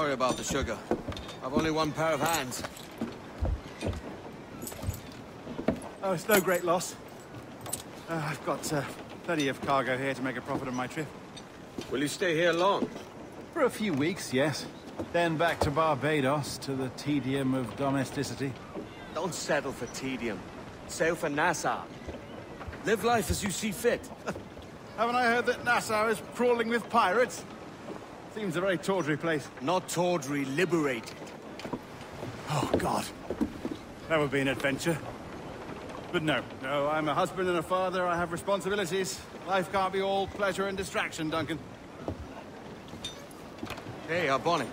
[SPEAKER 2] Sorry about the sugar. I've only one pair of hands.
[SPEAKER 6] Oh, it's no great loss. I've got plenty of cargo here to make a profit on my trip.
[SPEAKER 2] Will you stay here long?
[SPEAKER 6] For a few weeks, yes. Then back to Barbados, to the tedium of domesticity.
[SPEAKER 2] Don't settle for tedium. Sail for Nassau. Live life as you see fit.
[SPEAKER 6] Haven't I heard that Nassau is crawling with pirates? Seems a very tawdry place.
[SPEAKER 2] Not tawdry, liberated.
[SPEAKER 6] Oh, God. That would be an adventure. But no, I'm a husband and a father. I have responsibilities. Life can't be all pleasure and distraction, Duncan.
[SPEAKER 2] Hey, our bonnet.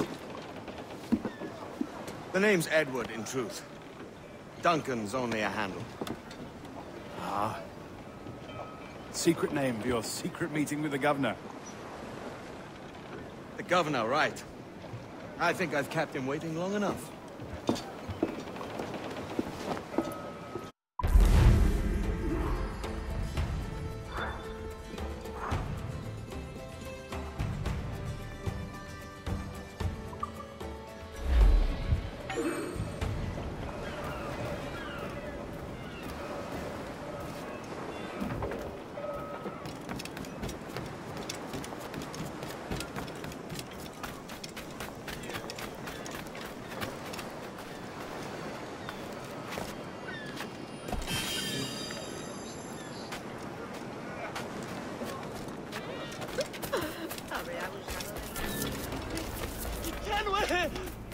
[SPEAKER 2] The name's Edward, in truth. Duncan's only a handle.
[SPEAKER 6] Ah. Secret name for your secret meeting with the governor.
[SPEAKER 2] The governor, right. I think I've kept him waiting long enough.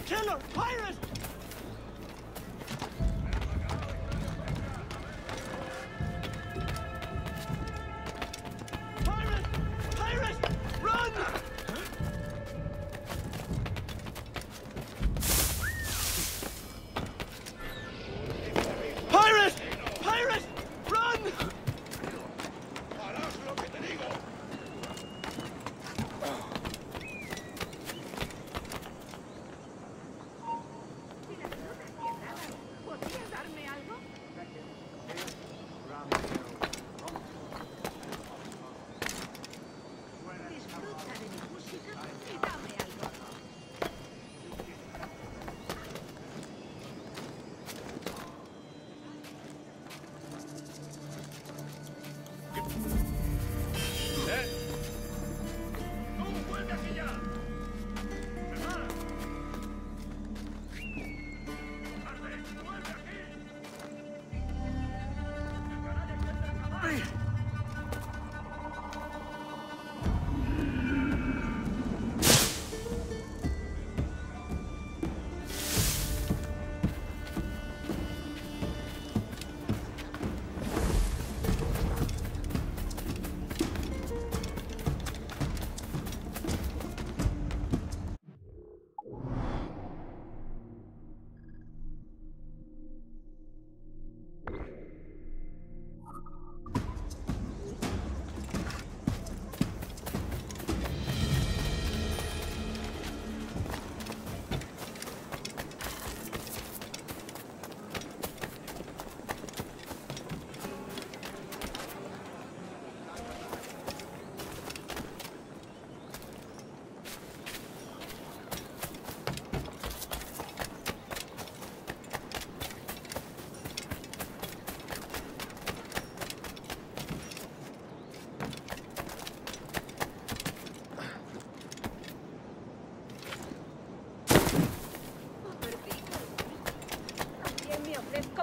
[SPEAKER 19] Killer! Pirate! Pirate! Pirate! Run! Pirate! Pirate! Run!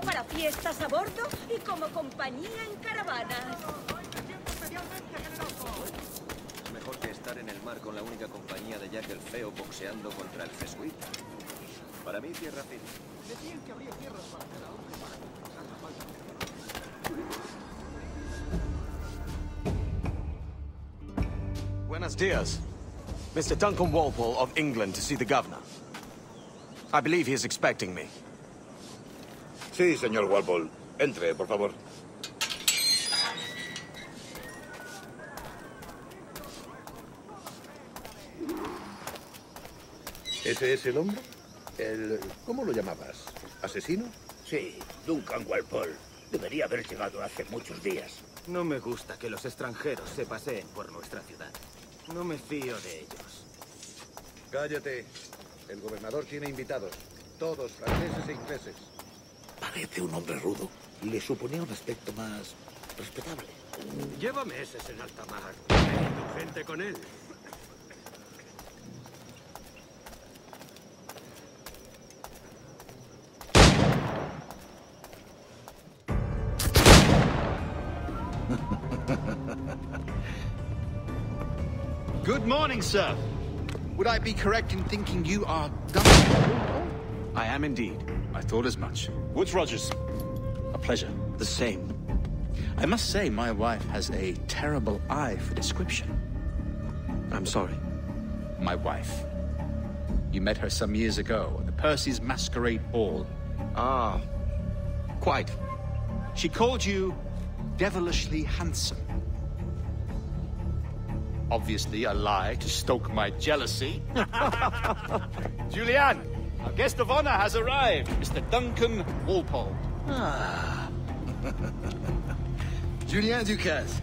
[SPEAKER 13] Para fiestas a bordo y como compañía en caravanas.
[SPEAKER 20] Mejor que estar en el mar con la única compañía de Jack el Feo boxeando contra el jesuita. Para mí, tierra firme.
[SPEAKER 15] Decían que habría tierras para cada hombre para compensar la falta.
[SPEAKER 2] Buenos dias. Mr. Duncan Walpole of England to see the governor. I believe he is expecting me.
[SPEAKER 21] Sí, señor Walpole. Entre, por favor. ¿Ese es el hombre? ¿Cómo lo llamabas? ¿Asesino?
[SPEAKER 18] Sí, Duncan Walpole. Debería haber llegado hace muchos días.
[SPEAKER 22] No me gusta que los extranjeros se paseen por nuestra ciudad. No me fío de ellos.
[SPEAKER 21] Cállate. El gobernador tiene invitados. Todos franceses e ingleses.
[SPEAKER 18] Parece un hombre rudo. Le suponía un aspecto más respetable.
[SPEAKER 22] Lleva meses en alta mar. He ido gente con él.
[SPEAKER 9] Good morning, sir. Would I be correct in thinking you are Duncan?
[SPEAKER 2] I am indeed.
[SPEAKER 9] I thought as much. Woods Rogers. A pleasure.
[SPEAKER 2] The same.
[SPEAKER 9] I must say, my wife has a terrible eye for description.
[SPEAKER 2] I'm sorry.
[SPEAKER 9] My wife. You met her some years ago at the Percy's Masquerade Ball.
[SPEAKER 2] Ah, quite.
[SPEAKER 9] She called you devilishly handsome. Obviously a lie to stoke my jealousy. Julianne, our guest of honor has arrived, Mr. Duncan Walpole.
[SPEAKER 1] Ah. Julien Ducasse.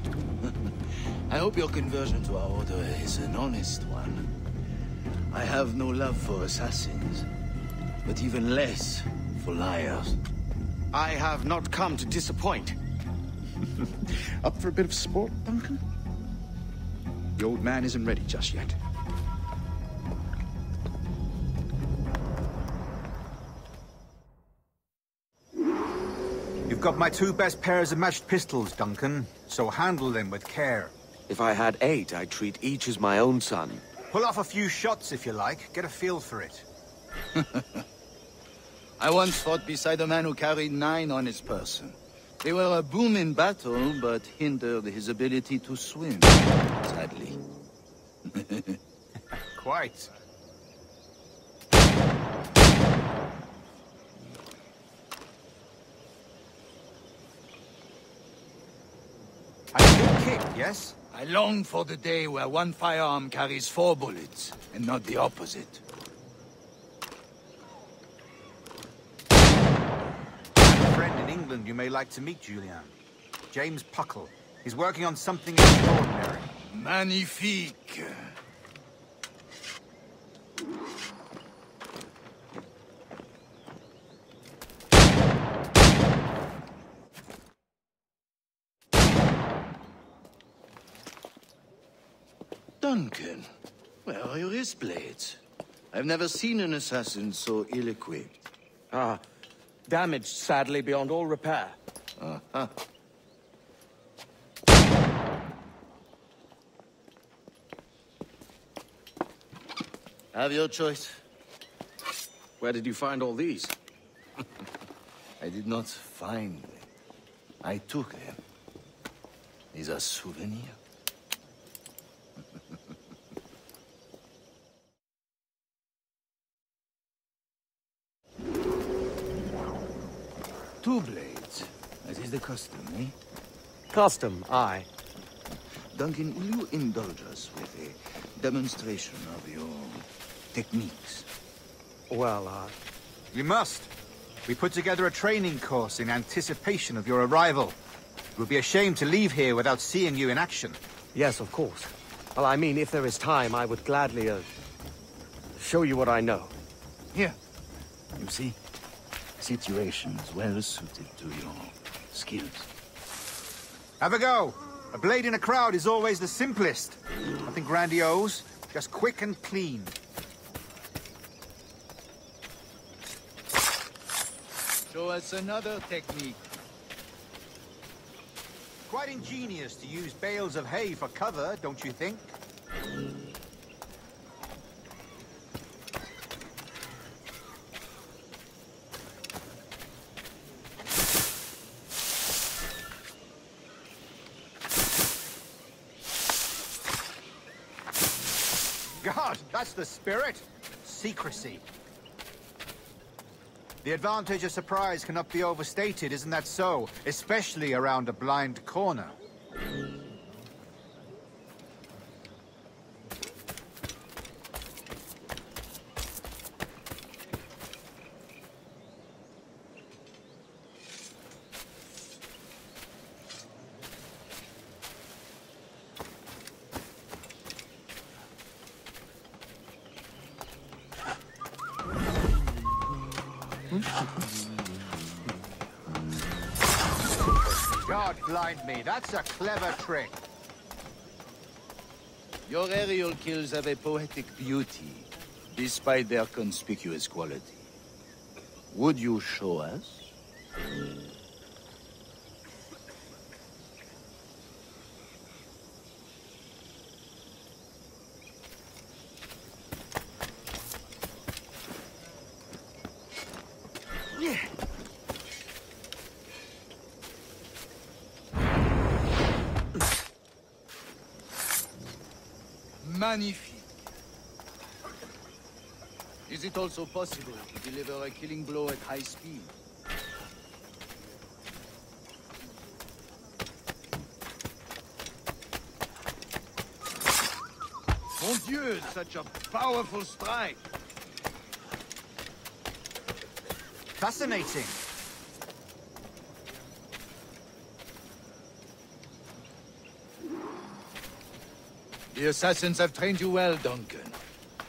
[SPEAKER 1] I hope your conversion to our order is an honest one. I have no love for assassins, but even less for liars.
[SPEAKER 2] I have not come to disappoint.
[SPEAKER 9] Up for a bit of sport, Duncan? The old man isn't ready just yet. You've got my 2 best pairs of matched pistols, Duncan, so handle them with care.
[SPEAKER 2] If I had 8, I'd treat each as my own son.
[SPEAKER 9] Pull off a few shots if you like. Get a feel for it.
[SPEAKER 1] I once fought beside a man who carried 9 on his person. They were a boom in battle, but hindered his ability to swim, sadly.
[SPEAKER 9] Quite. A good kick, yes?
[SPEAKER 1] I long for the day where one firearm carries 4 bullets, and not the opposite.
[SPEAKER 9] A friend in England you may like to meet, Julian. James Puckle. He's working on something extraordinary.
[SPEAKER 1] Magnifique. Duncan, where are your wrist blades? I've never seen an assassin so ill-equipped.
[SPEAKER 2] Ah, damaged, sadly, beyond all repair.
[SPEAKER 1] Uh-huh. Have your choice.
[SPEAKER 2] Where did you find all these?
[SPEAKER 1] I did not find them. I took them. These are souvenirs. Two blades. That is the custom, eh?
[SPEAKER 2] Custom, aye.
[SPEAKER 1] Duncan, will you indulge us with a demonstration of your techniques?
[SPEAKER 2] Well,
[SPEAKER 9] You must. We put together a training course in anticipation of your arrival. It would be a shame to leave here without seeing you in action.
[SPEAKER 2] Yes, of course. Well, I mean, if there is time, I would gladly, show you what I know.
[SPEAKER 1] Here. You see? Situations well suited to your skills.
[SPEAKER 9] Have a go. A blade in a crowd is always the simplest. Nothing grandiose, just quick and clean.
[SPEAKER 1] Show us another technique.
[SPEAKER 9] Quite ingenious to use bales of hay for cover, don't you think? God, that's the spirit. Secrecy. The advantage of surprise cannot be overstated, isn't that so? Especially around a blind corner. God blind me, that's a clever trick.
[SPEAKER 1] Your aerial kills have a poetic beauty, despite their conspicuous quality. Would you show us? Magnifique. Is it also possible to deliver a killing blow at high speed? Mon Dieu, such a powerful strike!
[SPEAKER 9] Fascinating.
[SPEAKER 1] The assassins have trained you well, Duncan.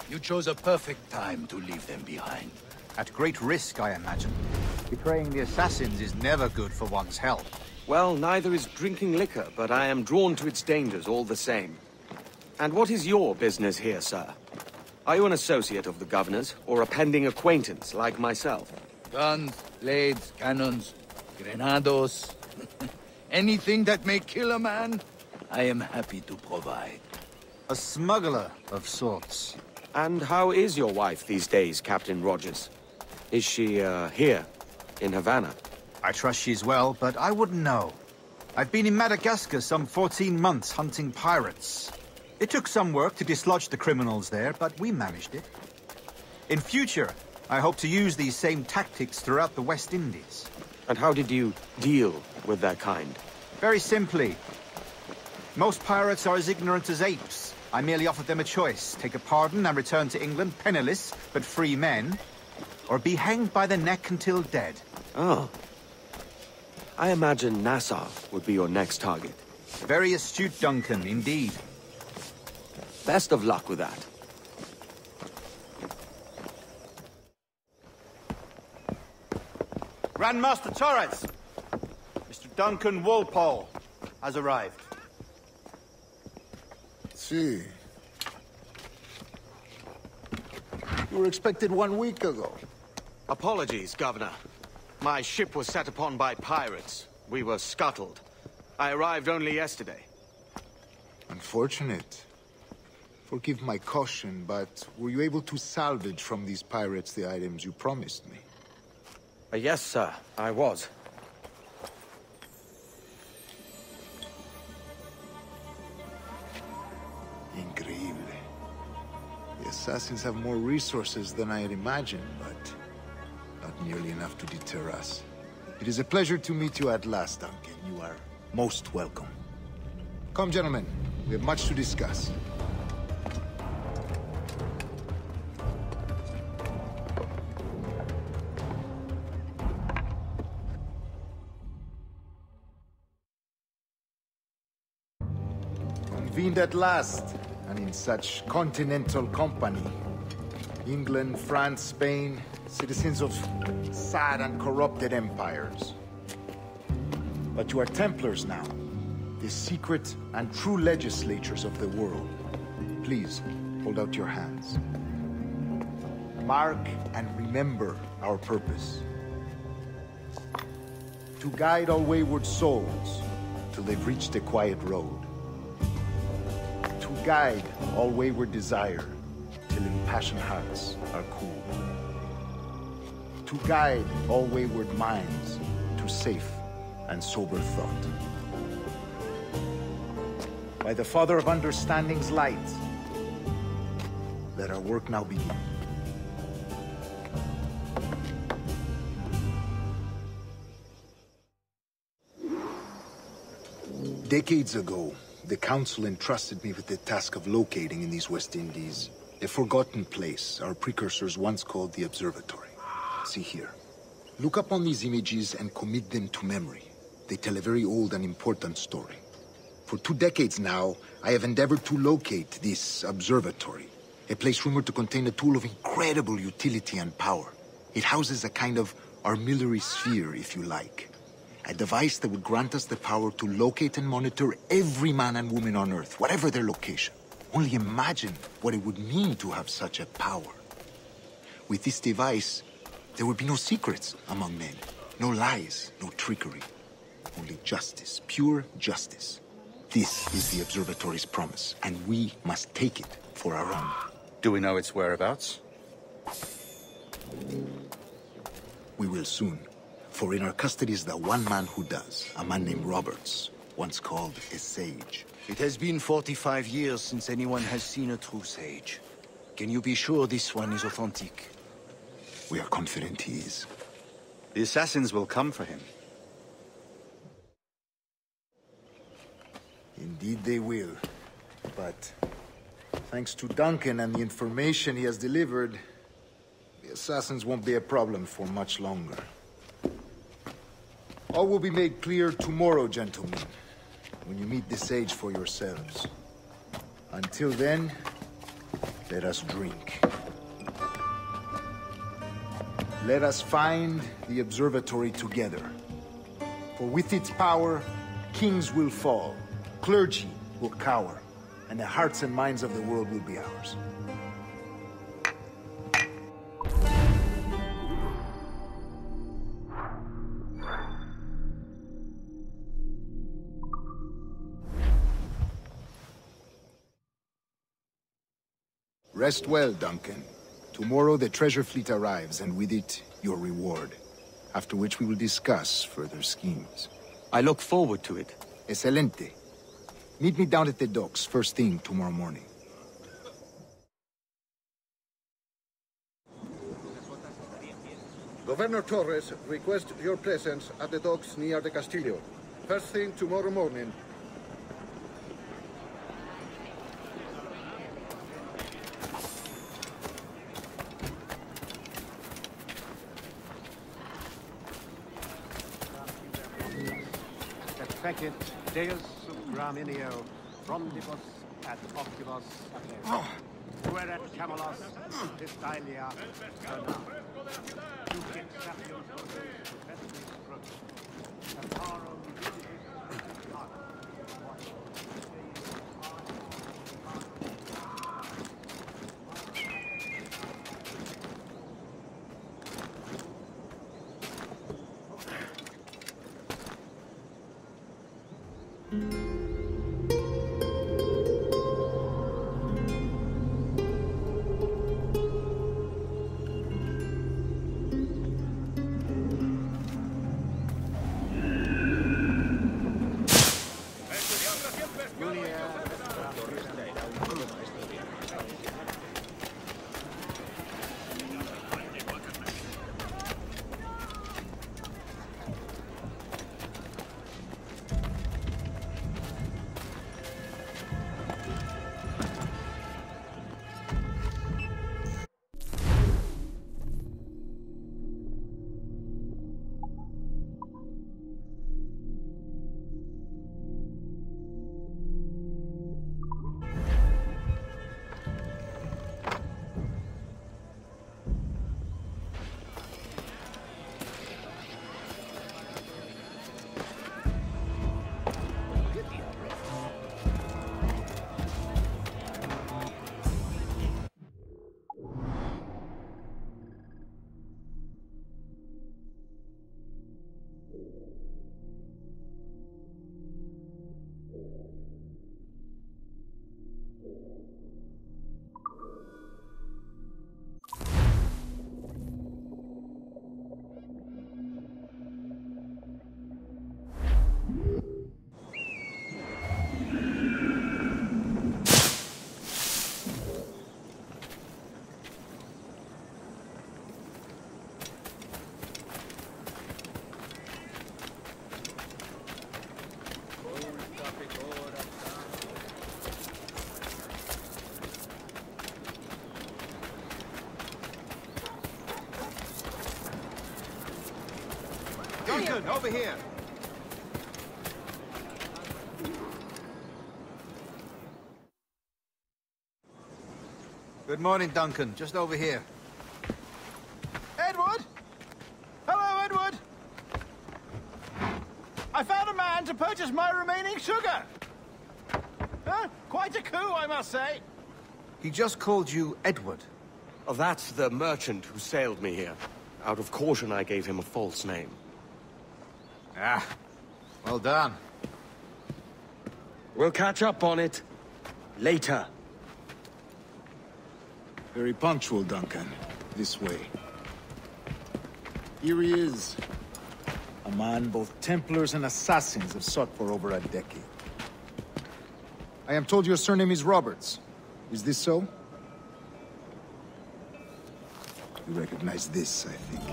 [SPEAKER 1] You chose a perfect time to leave them behind.
[SPEAKER 9] At great risk, I imagine. Betraying the assassins is never good for one's health.
[SPEAKER 2] Well, neither is drinking liquor, but I am drawn to its dangers all the same. And what is your business here, sir? Are you an associate of the governor's, or a pending acquaintance like myself?
[SPEAKER 1] Guns, blades, cannons, grenados. Anything that may kill a man, I am happy to provide.
[SPEAKER 9] A smuggler of sorts.
[SPEAKER 2] And how is your wife these days, Captain Rogers? Is she, here, in Havana?
[SPEAKER 9] I trust she's well, but I wouldn't know. I've been in Madagascar some 14 months hunting pirates. It took some work to dislodge the criminals there, but we managed it. In future, I hope to use these same tactics throughout the West Indies.
[SPEAKER 2] And how did you deal with that kind?
[SPEAKER 9] Very simply. Most pirates are as ignorant as apes. I merely offered them a choice. Take a pardon and return to England penniless, but free men, or be hanged by the neck until dead.
[SPEAKER 2] Oh. I imagine Nassau would be your next target.
[SPEAKER 9] Very astute, Duncan, indeed.
[SPEAKER 2] Best of luck with that.
[SPEAKER 9] Grandmaster Torres! Mr. Duncan Walpole has arrived.
[SPEAKER 5] See. You were expected 1 week ago.
[SPEAKER 2] Apologies, Governor. My ship was set upon by pirates. We were scuttled. I arrived only yesterday.
[SPEAKER 5] Unfortunate. Forgive my caution, but were you able to salvage from these pirates the items you promised me?
[SPEAKER 2] Yes, sir, I was.
[SPEAKER 5] Increíble. The assassins have more resources than I had imagined, but not nearly enough to deter us. It is a pleasure to meet you at last, Duncan. You are most welcome. Come, gentlemen. We have much to discuss. Convened at last, and in such continental company. England, France, Spain, citizens of sad and corrupted empires. But you are Templars now, the secret and true legislators of the world. Please, hold out your hands. Mark and remember our purpose. To guide all wayward souls till they've reached a quiet road. To guide all wayward desire till impassioned hearts are cool. To guide all wayward minds to safe and sober thought. By the Father of Understanding's light, let our work now begin. Decades ago, the Council entrusted me with the task of locating in these West Indies a forgotten place our precursors once called the Observatory. See here. Look upon these images and commit them to memory. They tell a very old and important story. For 2 decades now, I have endeavored to locate this observatory, a place rumored to contain a tool of incredible utility and power. It houses a kind of armillary sphere, if you like. A device that would grant us the power to locate and monitor every man and woman on Earth, whatever their location. Only imagine what it would mean to have such a power. With this device, there would be no secrets among men. No lies, no trickery. Only justice, pure justice. This is the Observatory's promise, and we must take it for our own.
[SPEAKER 9] Do we know its whereabouts?
[SPEAKER 5] We will soon. For in our custody is the one man who does, a man named Roberts, once called a sage.
[SPEAKER 1] It has been 45 years since anyone has seen a true sage. Can you be sure this one is authentic?
[SPEAKER 5] We are confident he is.
[SPEAKER 9] The assassins will come for him.
[SPEAKER 5] Indeed they will. But thanks to Duncan and the information he has delivered, the assassins won't be a problem for much longer. All will be made clear tomorrow, gentlemen, when you meet the sage for yourselves. Until then, let us drink. Let us find the observatory together. For with its power, kings will fall, clergy will cower, and the hearts and minds of the world will be ours. Rest well, Duncan. Tomorrow the treasure fleet arrives, and with it, your reward. After which we will discuss further schemes.
[SPEAKER 2] I look forward to it.
[SPEAKER 5] Excelente. Meet me down at the docks first thing tomorrow morning.
[SPEAKER 21] Governor Torres requests your presence at the docks near the Castillo. First thing tomorrow morning.
[SPEAKER 16] Fecit Deus Graminio, Frondibus et Octibus Apes. Fuerat Camelos, Pistalia, Perna. Ducit Sapiens Ortus, Vestis Crux. Aparo
[SPEAKER 9] Duncan, over here! Good morning, Duncan. Just over here.
[SPEAKER 5] Edward!
[SPEAKER 6] man to purchase my remaining sugar. Huh? Quite a coup, I must say.
[SPEAKER 9] He just called you Edward.
[SPEAKER 2] Oh, that's the merchant who sailed me here. Out of caution, I gave him a false name.
[SPEAKER 9] Ah, well done.
[SPEAKER 2] We'll catch up on it later.
[SPEAKER 5] Very punctual, Duncan. This way. Here he is. A man both Templars and Assassins have sought for over a decade. I am told your surname is Roberts. Is this so? You recognize this, I think.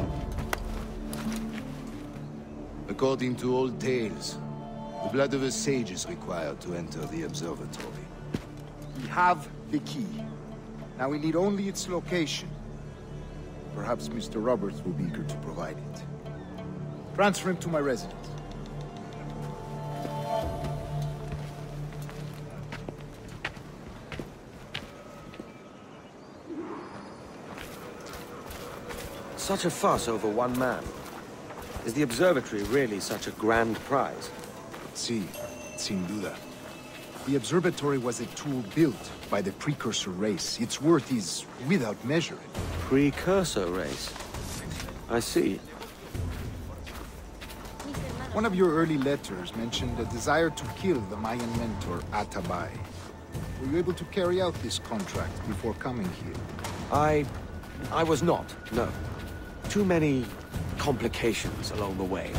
[SPEAKER 1] According to old tales, the blood of a sage is required to enter the observatory.
[SPEAKER 5] We have the key. Now we need only its location. Perhaps Mr. Roberts will be eager to provide it. Transfer him to my residence.
[SPEAKER 2] Such a fuss over one man. Is the observatory really such a grand prize?
[SPEAKER 5] Sí, sin duda. The observatory was a tool built by the precursor race. Its worth is without measure.
[SPEAKER 2] Precursor race? I see.
[SPEAKER 5] One of your early letters mentioned a desire to kill the Mayan mentor, Atabay. Were you able to carry out this contract before coming here?
[SPEAKER 2] I was not, no. Too many complications along the way.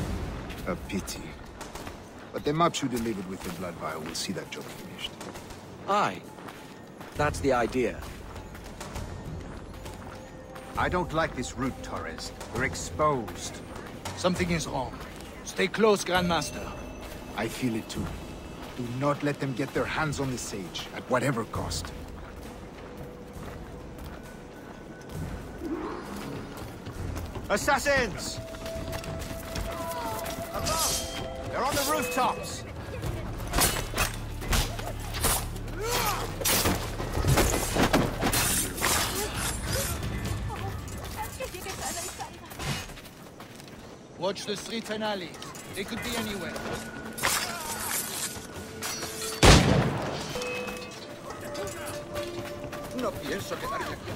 [SPEAKER 5] A pity. But the maps you delivered with the blood vial will see that job finished.
[SPEAKER 2] Aye. That's the idea.
[SPEAKER 9] I don't like this route, Torres. We're exposed.
[SPEAKER 1] Something is wrong. Stay close, Grandmaster.
[SPEAKER 5] I feel it too. Do not let them get their hands on the sage, at whatever cost.
[SPEAKER 9] Assassins! Above! They're on the rooftops!
[SPEAKER 1] Watch the streets and alleys. They could be anywhere.
[SPEAKER 21] No pienso quedarme aquí.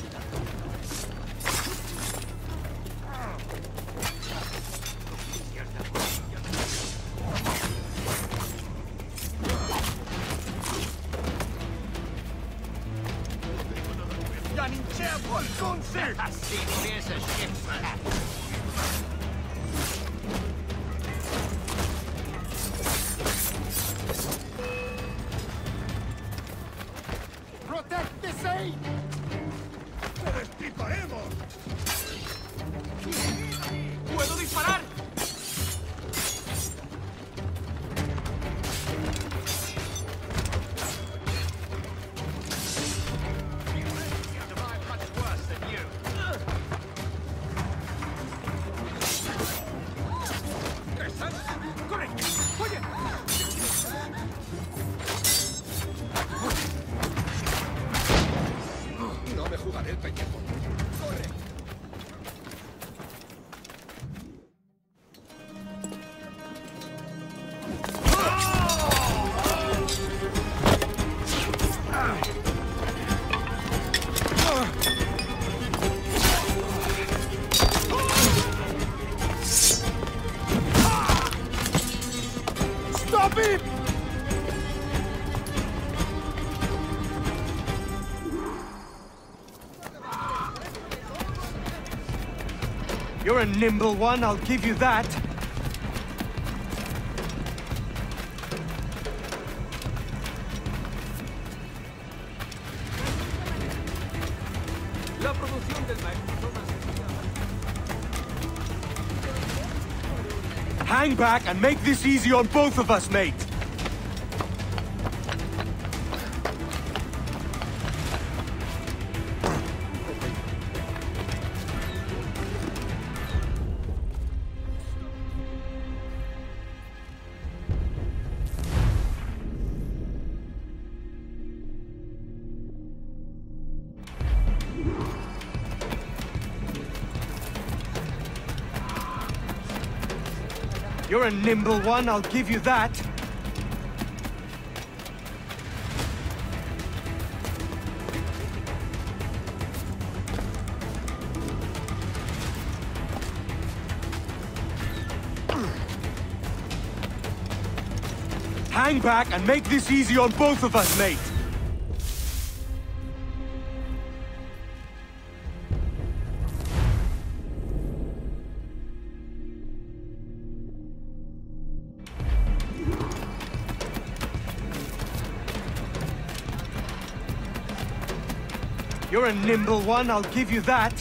[SPEAKER 5] Protect the sage!
[SPEAKER 19] ¡Puedo disparar!
[SPEAKER 21] No me jugaré el pellejo. ¡Corre!
[SPEAKER 5] Stop him!
[SPEAKER 2] You're a nimble one, I'll give you that.
[SPEAKER 19] La producción del maestro
[SPEAKER 2] Hang back and make this easy on both of us, mate. You're a nimble one, I'll give you that. Hang back and make this easy on both of us, mate. You're a nimble one, I'll give you that.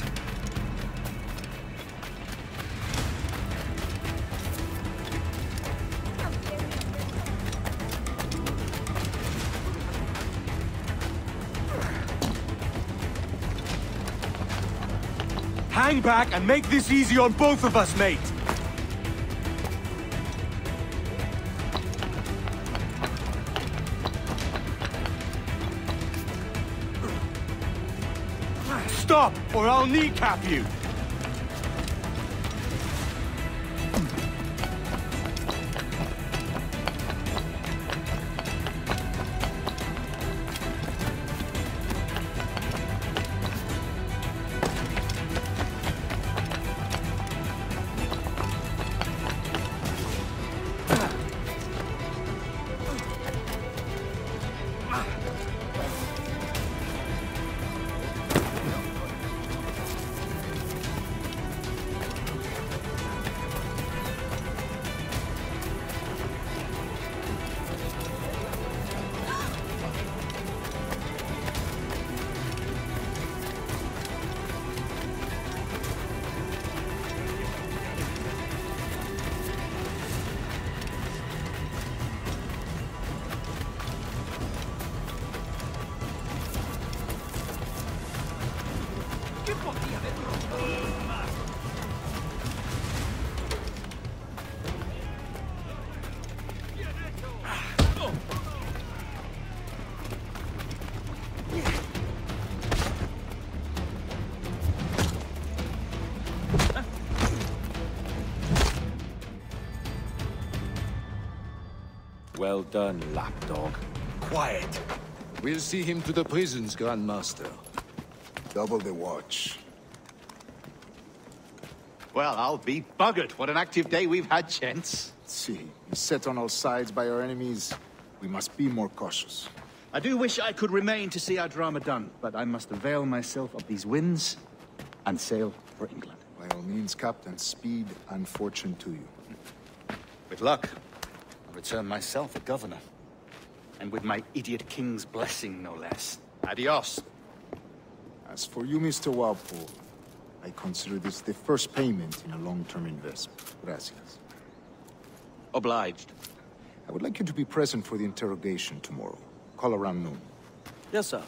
[SPEAKER 2] Hang back and make this easy on both of us, mate. Stop, or I'll kneecap you!
[SPEAKER 8] Well done, lapdog.
[SPEAKER 1] Quiet. We'll see him to the prisons, Grandmaster.
[SPEAKER 5] Double the watch.
[SPEAKER 9] Well, I'll be buggered. What an active day we've had, gents.
[SPEAKER 5] See, set on all sides by our enemies. We must be more cautious.
[SPEAKER 9] I do wish I could remain to see our drama done, but I must avail myself of these winds and sail for England.
[SPEAKER 5] By all means, Captain, speed and fortune to you.
[SPEAKER 9] With luck, I'll return myself a governor. And with my idiot king's blessing, no less. Adios.
[SPEAKER 5] As for you, Mr. Walpole, I consider this the first payment in a long-term investment. Gracias.
[SPEAKER 9] Obliged.
[SPEAKER 5] I would like you to be present for the interrogation tomorrow. Call around noon.
[SPEAKER 2] Yes, sir.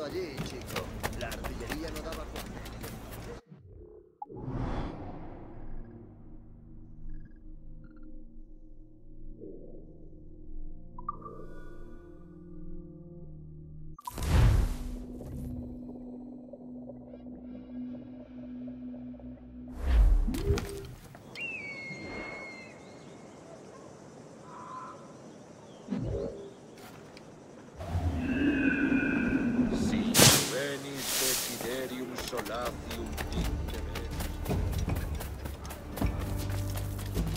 [SPEAKER 21] Allí, chico. La artillería no daba cuenta.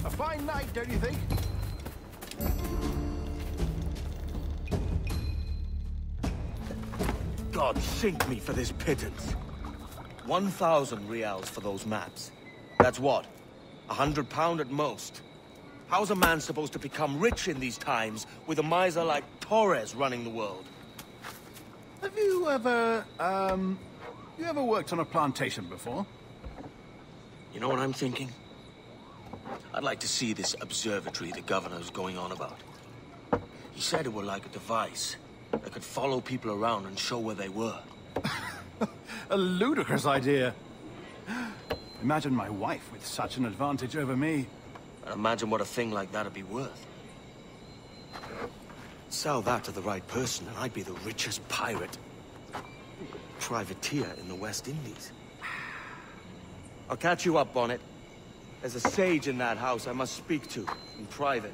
[SPEAKER 21] A fine night, don't you think?
[SPEAKER 2] God sink me for this pittance. 1,000 reals for those maps. That's what? £100 at most. How's a man supposed to become rich in these times with a miser like Torres running the world?
[SPEAKER 6] Have you ever, worked on a plantation before?
[SPEAKER 2] You know what I'm thinking? I'd like to see this observatory the governor's going on about.
[SPEAKER 7] He said it were like a device that could follow people around and show where they were.
[SPEAKER 6] A ludicrous idea. Imagine my wife with such an advantage over me.
[SPEAKER 7] And imagine what a thing like that'd be worth. Sell that to the right person and I'd be the richest pirate. Privateer in the West Indies. I'll catch you up on it. There's a sage in that house I must speak to, in private.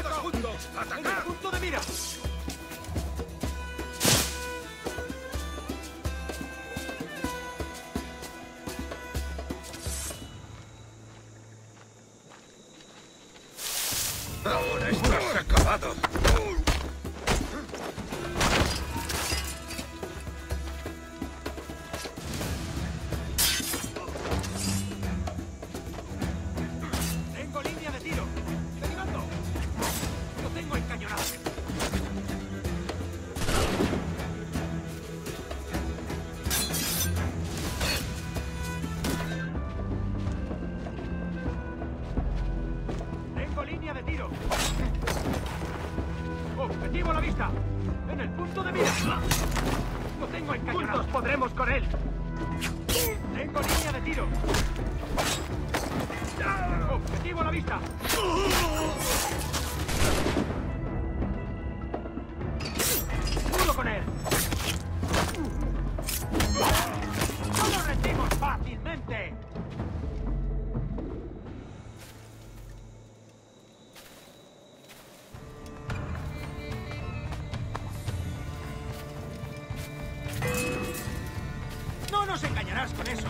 [SPEAKER 19] ¡Todos juntos! ¡En el punto de mira!
[SPEAKER 18] Ahora estás acabado.
[SPEAKER 19] Tengo línea de tiro. Derribando. Lo tengo encañonado. Tengo línea de tiro. Objetivo a la vista. En el punto de mira. Lo tengo encañonado. Juntos podremos con él. Tengo línea de tiro. Objetivo a la vista. ¡Duro con él! ¡No lo rendimos fácilmente! ¡No nos engañarás con eso!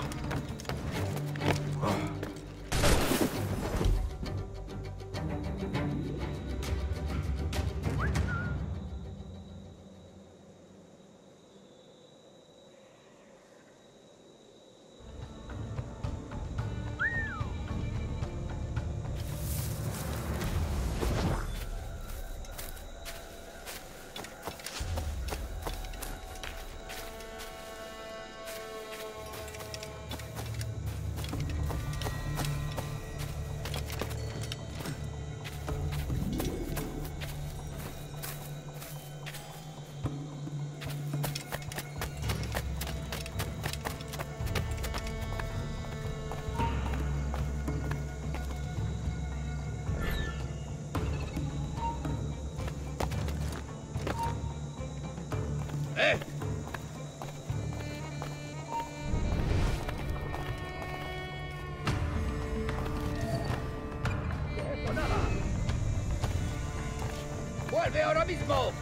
[SPEAKER 18] ¡Vuelve ahora mismo!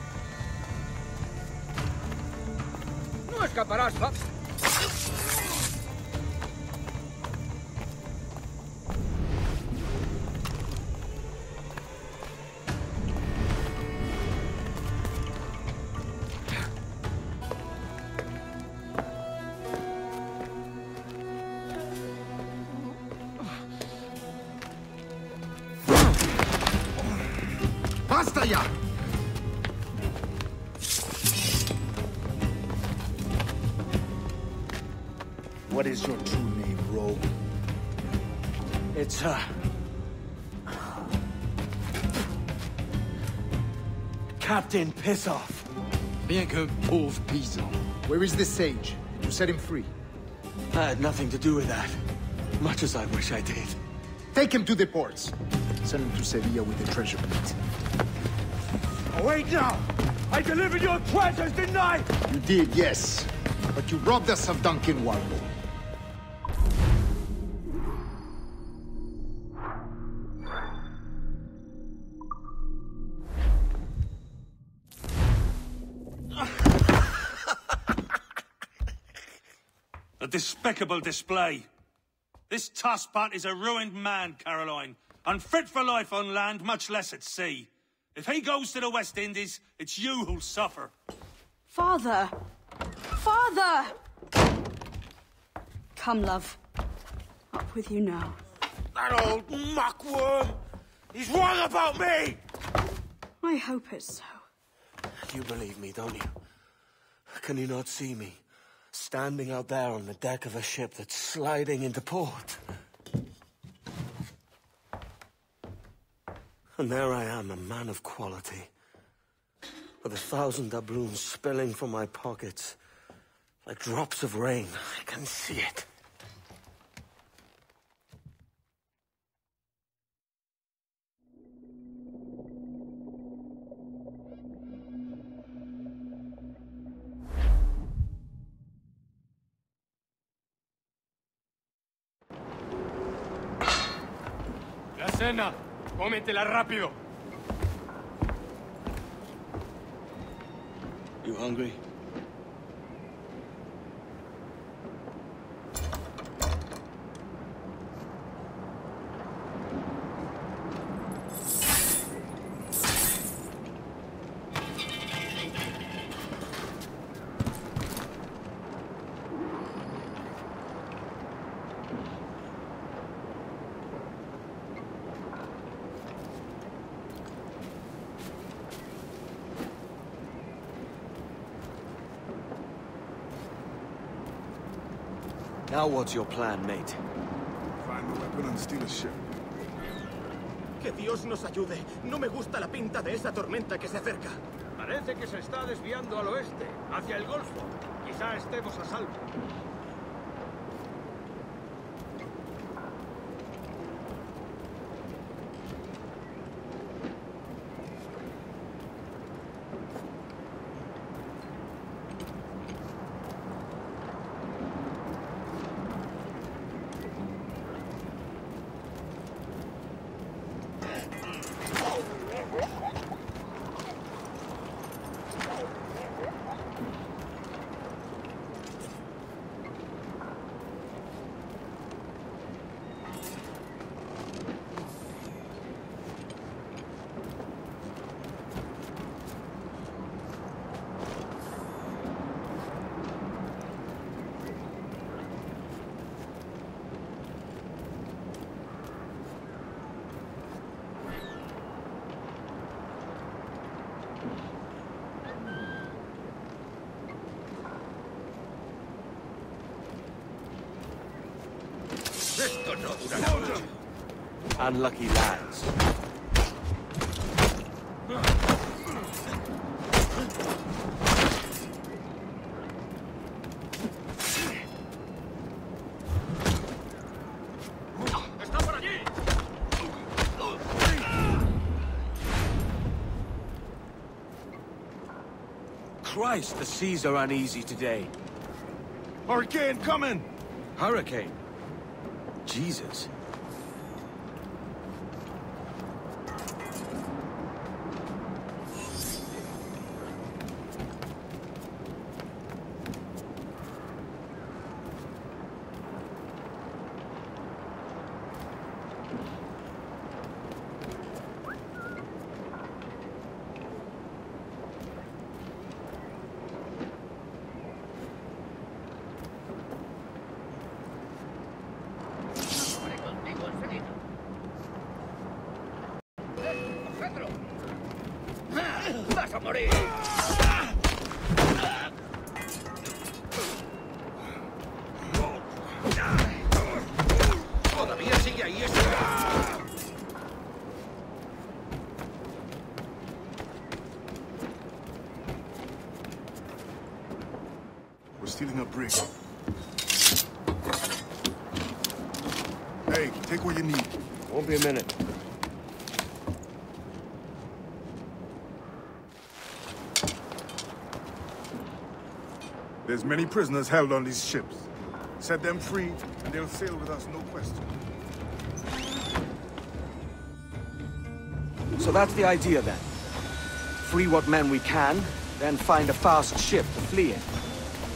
[SPEAKER 18] ¡No escaparás,
[SPEAKER 5] ¡Basta ya! What is your true name, rogue?
[SPEAKER 7] It's, Captain Pissoff.
[SPEAKER 1] Bien que pauvre paysan.
[SPEAKER 5] Where is the sage? Did you set him free?
[SPEAKER 7] I had nothing to do with that. Much as I wish I did.
[SPEAKER 5] Take him to the ports. Send him to Sevilla with the treasure plate.
[SPEAKER 19] Oh, wait now! I delivered your treasures, didn't I?
[SPEAKER 5] You did, yes. But you robbed us of Duncan Warble.
[SPEAKER 10] A despicable display. This tosspot is a ruined man, Caroline. Unfit for life on land, much less at sea. If he goes to the West Indies, it's you who'll suffer.
[SPEAKER 12] Father! Father! Come, love. Up with you now.
[SPEAKER 19] That old muckworm! He's wrong about me!
[SPEAKER 12] I hope it's so.
[SPEAKER 7] You believe me, don't you? Can you not see me? Standing out there on the deck of a ship that's sliding into port. And there I am, a man of quality. With 1,000 doubloons spilling from my pockets. Like drops of rain. I can see it.
[SPEAKER 3] La cena. Cómetela rápido.
[SPEAKER 1] You hungry?
[SPEAKER 2] Now what's your plan, mate?
[SPEAKER 4] Find the weapon and steal a ship.
[SPEAKER 19] Que Dios nos ayude. No me gusta la pinta de esa tormenta que se acerca.
[SPEAKER 22] Parece que se está desviando al oeste, hacia el Golfo. Quizá estemos a salvo.
[SPEAKER 18] Esto no durará mucho.
[SPEAKER 2] Unlucky lads.
[SPEAKER 19] ¡Está por allí!
[SPEAKER 2] Christ, the seas are uneasy today.
[SPEAKER 6] Hurricane coming!
[SPEAKER 2] Hurricane? Jesus.
[SPEAKER 18] ¡Vas a morir! Todavía sigue ahí ese.
[SPEAKER 4] We're stealing a brig. Hey, take what you need.
[SPEAKER 2] Won't be a minute.
[SPEAKER 4] There's many prisoners held on these ships. Set them free, and they'll sail with us, no question.
[SPEAKER 2] So that's the idea then. Free what men we can, then find a fast ship to flee in.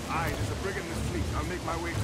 [SPEAKER 4] Aye, there's a brig in this fleet. I'll make my way to it.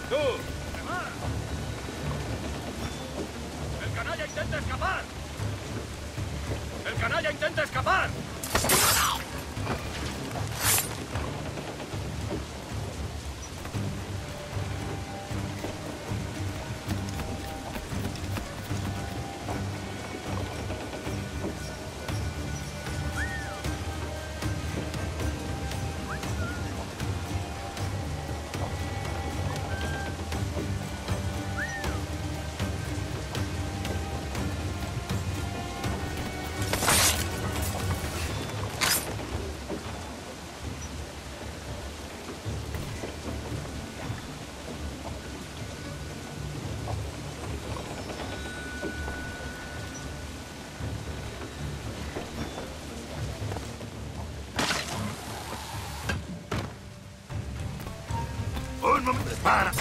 [SPEAKER 19] ¡Tú! ¡El canalla intenta escapar! ¡El canalla intenta escapar!
[SPEAKER 4] Para.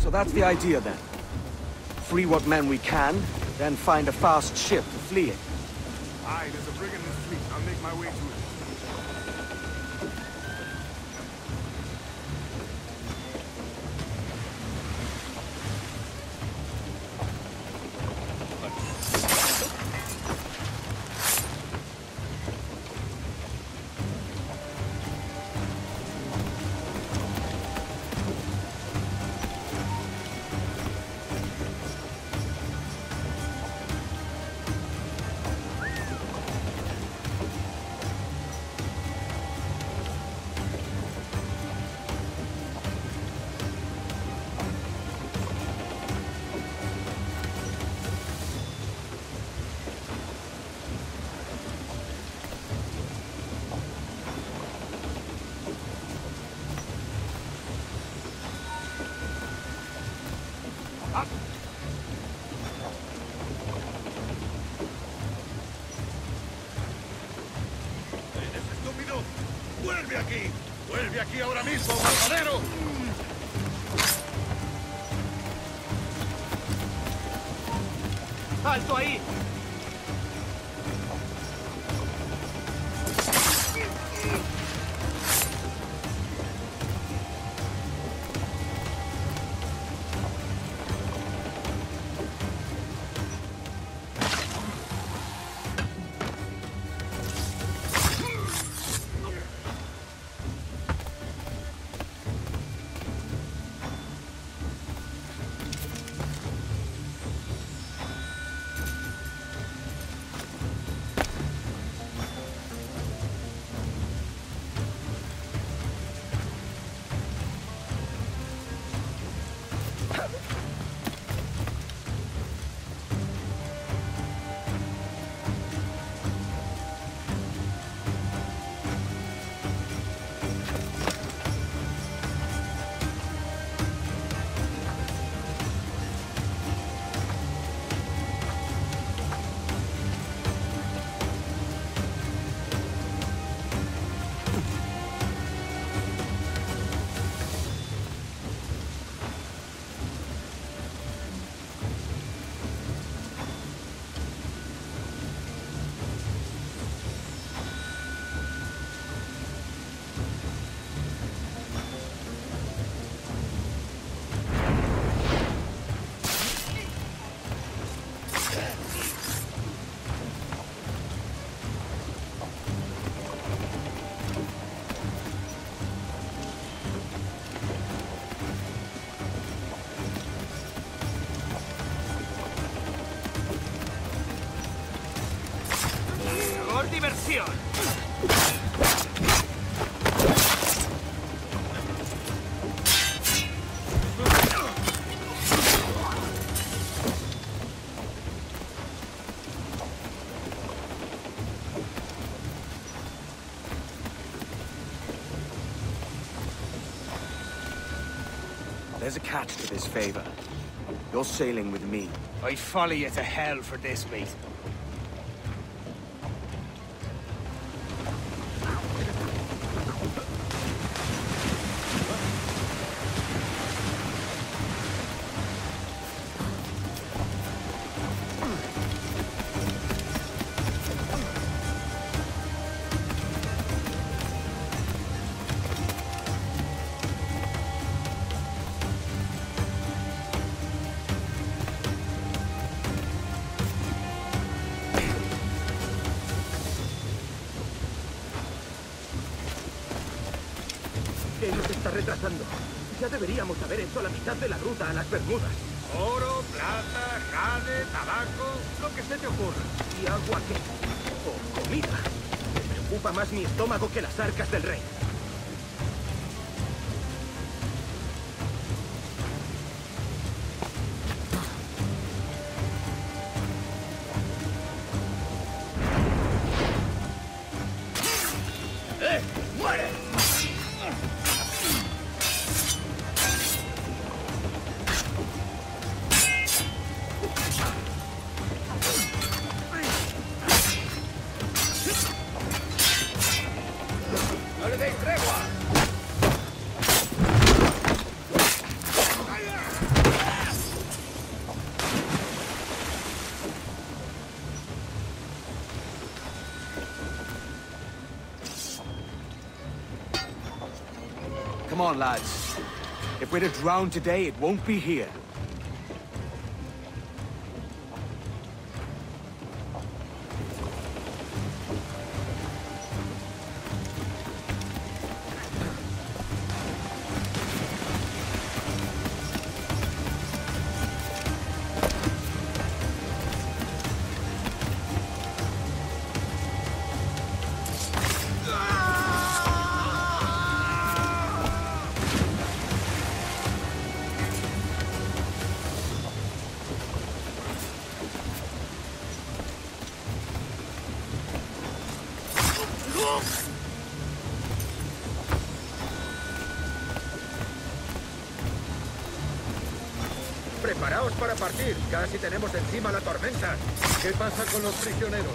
[SPEAKER 2] So that's the idea then. Free what men we can, then find a fast ship to flee in.
[SPEAKER 4] Aye, there's a brigand in the fleet. I'll make my way to it.
[SPEAKER 18] ¡Vuelve aquí! ¡Vuelve aquí ahora mismo, matadero!
[SPEAKER 19] ¡Alto ahí! diversión.
[SPEAKER 2] There's a catch to this favor. You're sailing with me.
[SPEAKER 19] I'd follow you to hell for this, mate. ¿Qué nos está retrasando? Ya deberíamos haber hecho la mitad de la ruta a las Bermudas.
[SPEAKER 22] Oro, plata, jade, tabaco, lo que se te ocurra.
[SPEAKER 19] ¿Y agua qué? ¿O comida? Me preocupa más mi estómago que las arcas del rey.
[SPEAKER 18] ¡Muere! ¡No le deis tregua!
[SPEAKER 2] Come on, lads. If we're to drown today, it won't be here.
[SPEAKER 21] Preparaos para partir. Casi tenemos encima la tormenta. ¿Qué pasa con los prisioneros?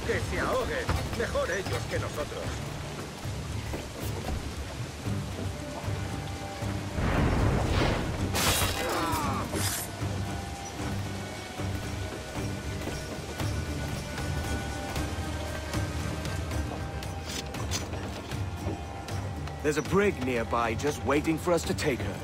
[SPEAKER 21] Que se ahoguen. Mejor ellos que nosotros.
[SPEAKER 2] There's a brig nearby just waiting for us to take her.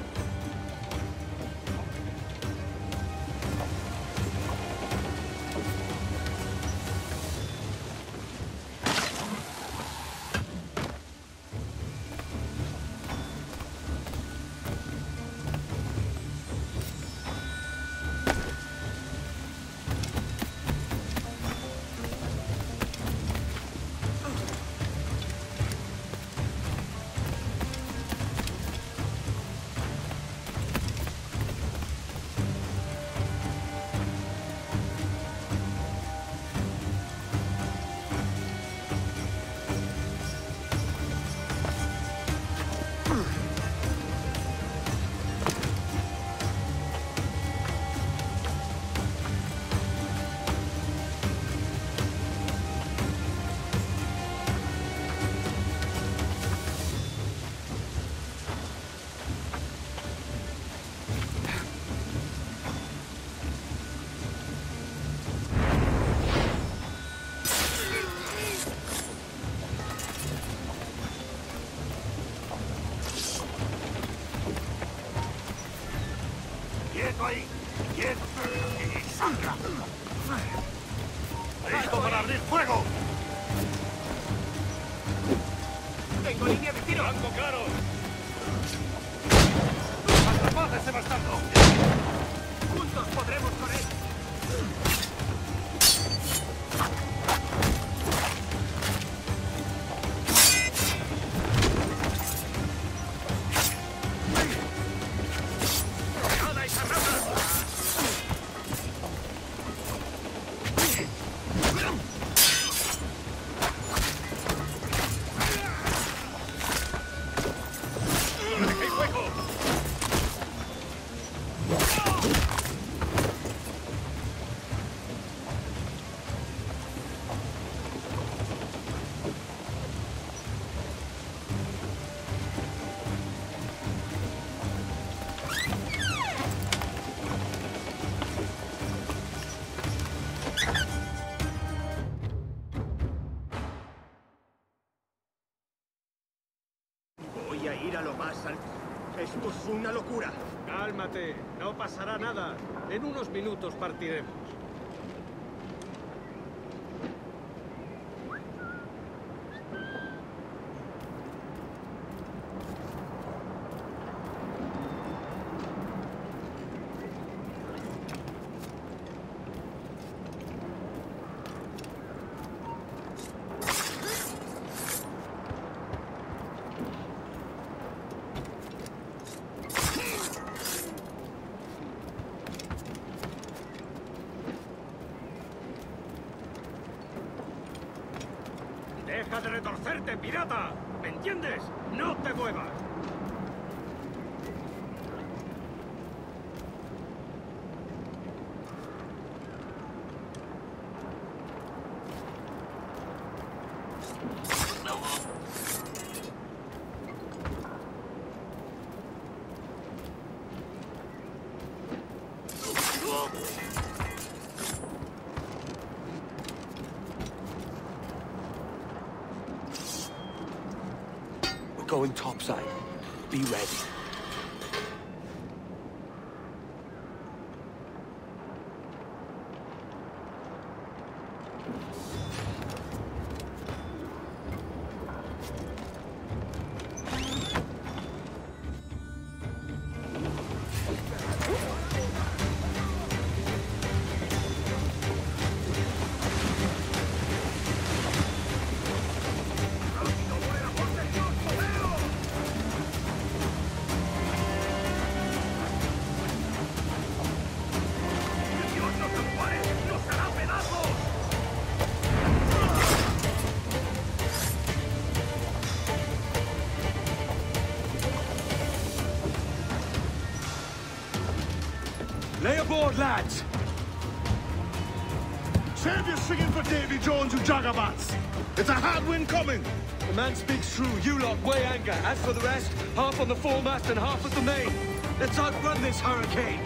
[SPEAKER 22] ¡Quieto ahí! ¡Quieto! ¡Y sangra! ¡Listo para abrir fuego!
[SPEAKER 19] ¡Tengo línea de tiro!
[SPEAKER 22] ¡Blanco claro! ¡Atrapad a ese bastardo!
[SPEAKER 19] ¡Juntos podremos con él! Voy a ir a lo más alto. Esto es una locura.
[SPEAKER 22] Cálmate, no pasará nada. En unos minutos partiremos.
[SPEAKER 21] Deja de retorcerte, pirata. ¿Me entiendes? No te muevas.
[SPEAKER 2] Going topside. Be ready.
[SPEAKER 10] Lay aboard, lads!
[SPEAKER 4] Save your singing for Davy Jones, you jagabats! It's a hard wind coming!
[SPEAKER 2] The man speaks true. You lot weigh anchor. As for the rest, half on the foremast and half at the main. Let's outrun this hurricane.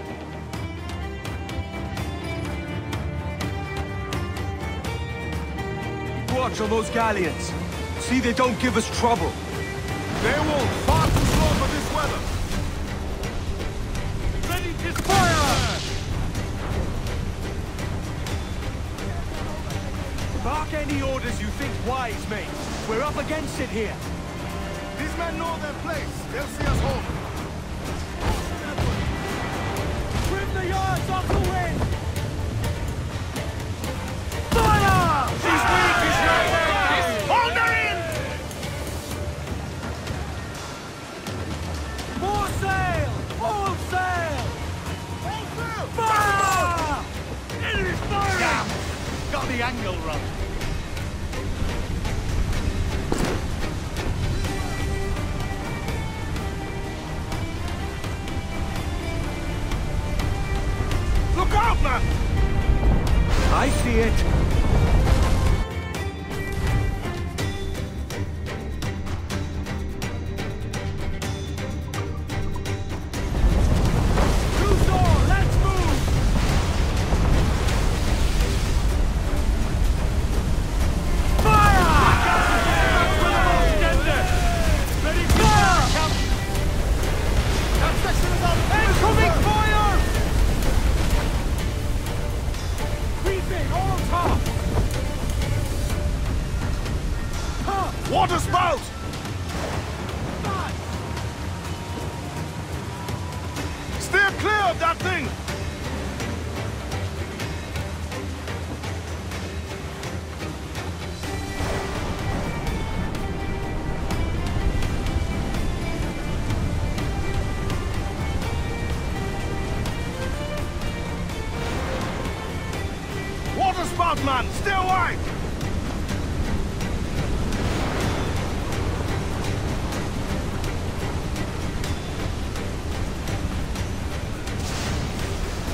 [SPEAKER 2] Watch on those galleons. See they don't give us trouble.
[SPEAKER 4] They won't. Far too slow for this weather.
[SPEAKER 10] Ready to fire!
[SPEAKER 2] Bark any orders you think wise, mate. We're up against it here.
[SPEAKER 4] These men know their place. They'll see us home.
[SPEAKER 10] Trim the yards off the wind! Fire! She's weak, is right! Hold her in! More sail! Full sail!
[SPEAKER 4] Full sail!
[SPEAKER 10] Fire! Enemy's firing!
[SPEAKER 4] Damn! Got the angle wrong. Look out, man!
[SPEAKER 2] I see it.
[SPEAKER 10] Let's move! Fire! Ready, fire!
[SPEAKER 4] That section is on!
[SPEAKER 10] Incoming fire! Creeping on top!
[SPEAKER 4] Water spout! Steer clear of that thing! Water spout, man! Stay wide!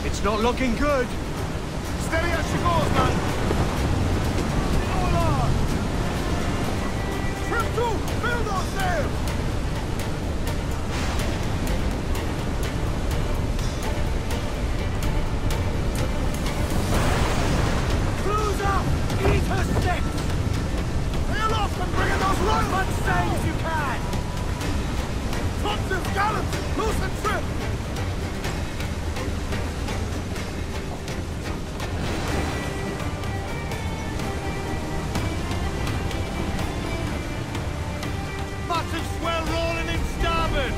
[SPEAKER 2] It's not looking good.
[SPEAKER 4] Steady as she goes, man! Hold on! Trim to! Fill those sails!
[SPEAKER 10] Cruise up! Eat her sticks!
[SPEAKER 4] Sail off and bring in those runs!
[SPEAKER 10] Much sail as you can!
[SPEAKER 4] Topsails, gallants! Loose and trim!
[SPEAKER 10] Massive swell rolling in starboard!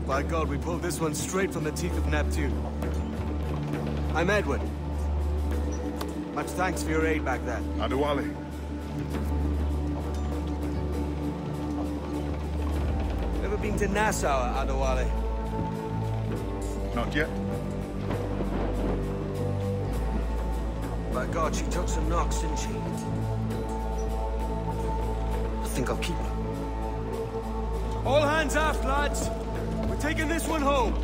[SPEAKER 2] By God, we pulled this one straight from the teeth of Neptune. I'm Edward. Much thanks for your aid back there.
[SPEAKER 4] Adewale.
[SPEAKER 2] Ever been to Nassau, Adewale?
[SPEAKER 4] Not yet.
[SPEAKER 2] By God, she took some knocks, didn't she? I think I'll keep her. All hands aft, lads. We're taking this one home.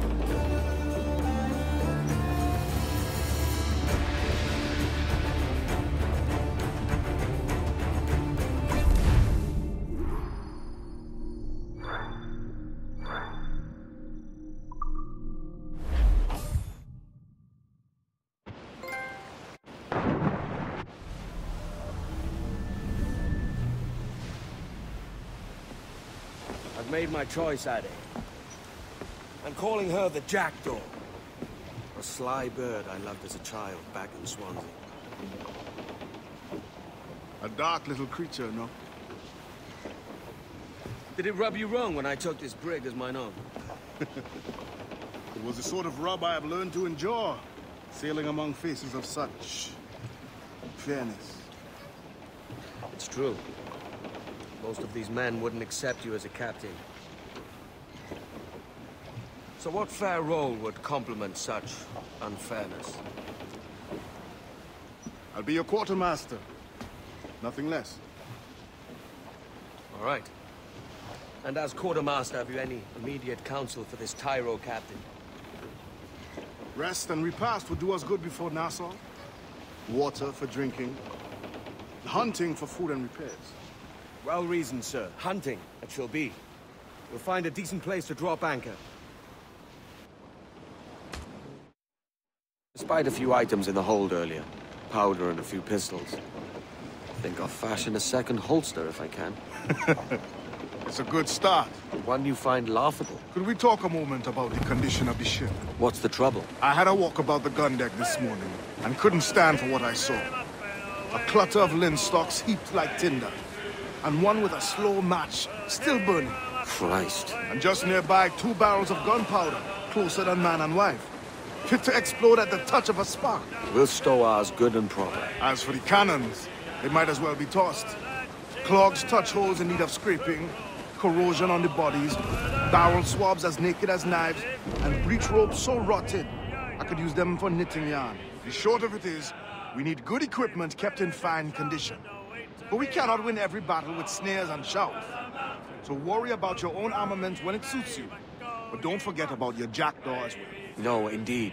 [SPEAKER 2] I've made my choice, Addy. I'm calling her the Jackdaw. A sly bird I loved as a child back in Swansea.
[SPEAKER 4] A dark little creature, no?
[SPEAKER 2] Did it rub you wrong when I took this brig as mine own?
[SPEAKER 4] It was the sort of rub I have learned to endure, sailing among faces of such fairness.
[SPEAKER 2] It's true. Most of these men wouldn't accept you as a captain. So what fair role would complement such unfairness?
[SPEAKER 4] I'll be your quartermaster. Nothing less.
[SPEAKER 2] All right. And as quartermaster, have you any immediate counsel for this Tyro captain?
[SPEAKER 4] Rest and repast would do us good before Nassau. Water for drinking. Hunting for food and repairs.
[SPEAKER 2] Well reasoned, sir. Hunting, it shall be. We'll find a decent place to drop anchor. Despite a few items in the hold earlier, powder and a few pistols, I think I'll fashion a second holster if I can.
[SPEAKER 4] It's a good start.
[SPEAKER 2] One you find laughable.
[SPEAKER 4] Could we talk a moment about the condition of the ship?
[SPEAKER 2] What's the trouble?
[SPEAKER 4] I had a walk about the gun deck this morning, and couldn't stand for what I saw. A clutter of linstocks heaped like tinder, and one with a slow match still burning.
[SPEAKER 2] Christ.
[SPEAKER 4] And just nearby, 2 barrels of gunpowder, closer than man and wife. Fit to explode at the touch of a spark.
[SPEAKER 2] We'll stow ours good and proper.
[SPEAKER 4] As for the cannons, they might as well be tossed. Clogs touch holes in need of scraping, corrosion on the bodies, barrel swabs as naked as knives, and breech ropes so rotted, I could use them for knitting yarn. The short of it is, we need good equipment kept in fine condition. But we cannot win every battle with snares and shouts. So worry about your own armament when it suits you. But don't forget about your jackdaw as well.
[SPEAKER 2] No, indeed.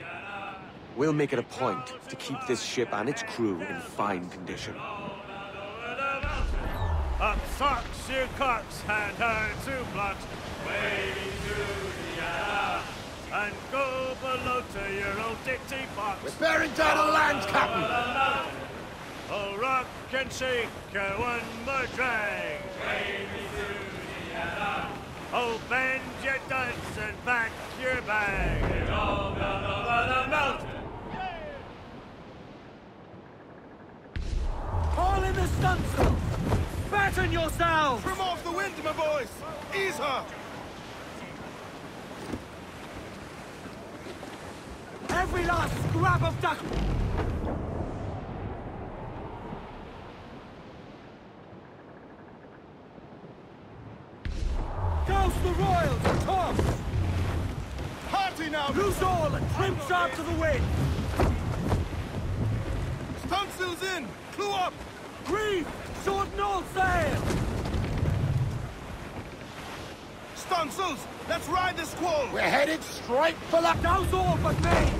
[SPEAKER 2] We'll make it a point to keep this ship and its crew in fine condition.
[SPEAKER 19] Up socks, you cocks, and hard to plot, way to the air, and go below to your old ditty box.
[SPEAKER 21] We're bearing down on land, Captain!
[SPEAKER 19] Oh, rock and shake, one more drag. Way to the air. Oh, bend your duds and pack your bag. All over the mountain. All in the stunsail! Batten yourselves!
[SPEAKER 4] Trim off the wind, my boys! Ease her!
[SPEAKER 19] Every last scrap of duck! Douse the royals and tops!
[SPEAKER 4] Party now!
[SPEAKER 19] Loose all and trim sharp to the wind!
[SPEAKER 4] Stunsails in! Clew up!
[SPEAKER 19] Reef! Shorten all sail!
[SPEAKER 4] Stunsails! Let's ride the squall!
[SPEAKER 21] We're headed straight for the...
[SPEAKER 19] Douse all but me!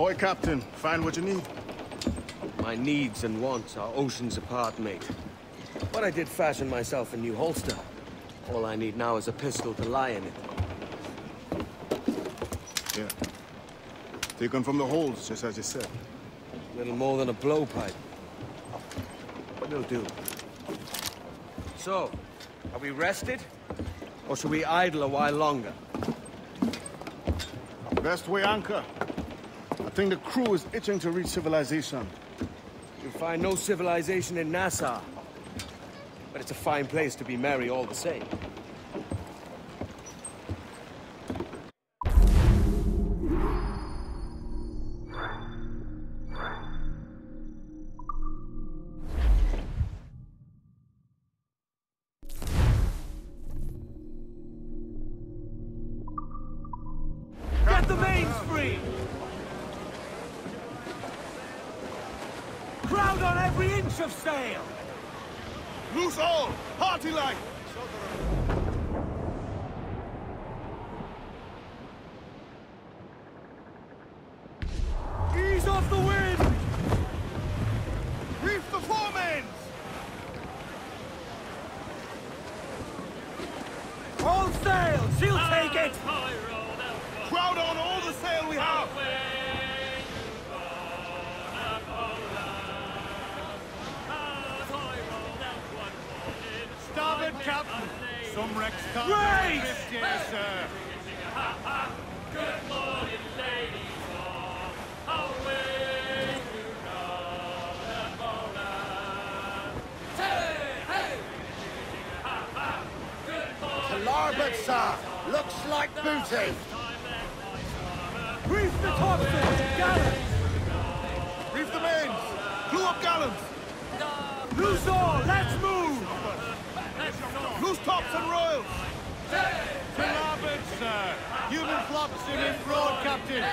[SPEAKER 4] Ahoy, Captain. Find what you need.
[SPEAKER 2] My needs and wants are oceans apart, mate. But I did fashion myself a new holster. All I need now is a pistol to lie in it.
[SPEAKER 4] Yeah. Taken from the holds, just as you said.
[SPEAKER 2] Little more than a blowpipe. But it'll do. So, are we rested? Or should we idle a while longer?
[SPEAKER 4] Best way anchor. I think the crew is itching to reach civilization.
[SPEAKER 2] You'll find no civilization in Nassau. But it's a fine place to be merry all the same.
[SPEAKER 10] Get the mains free! Crowd on every inch of sail!
[SPEAKER 4] Loose all! Party line!
[SPEAKER 10] Ease off the wind!
[SPEAKER 4] Reef the foremains!
[SPEAKER 10] All sail! She'll take it!
[SPEAKER 4] Crowd on all the sail we have!
[SPEAKER 6] Starboard, Captain! Some wrecks can't
[SPEAKER 10] Race!
[SPEAKER 6] drift here, sir.
[SPEAKER 10] Good morning, ladies all. Away to Northern Hey, hey!
[SPEAKER 21] To larboard, sir. Looks like booty.
[SPEAKER 10] Reef the topsails, gallants!
[SPEAKER 4] Reef the mains! Clew up gallants!
[SPEAKER 10] Loose all, let's move!
[SPEAKER 4] Loose tops and royals!
[SPEAKER 6] To larboard, sir. Human flops in broad, Captain.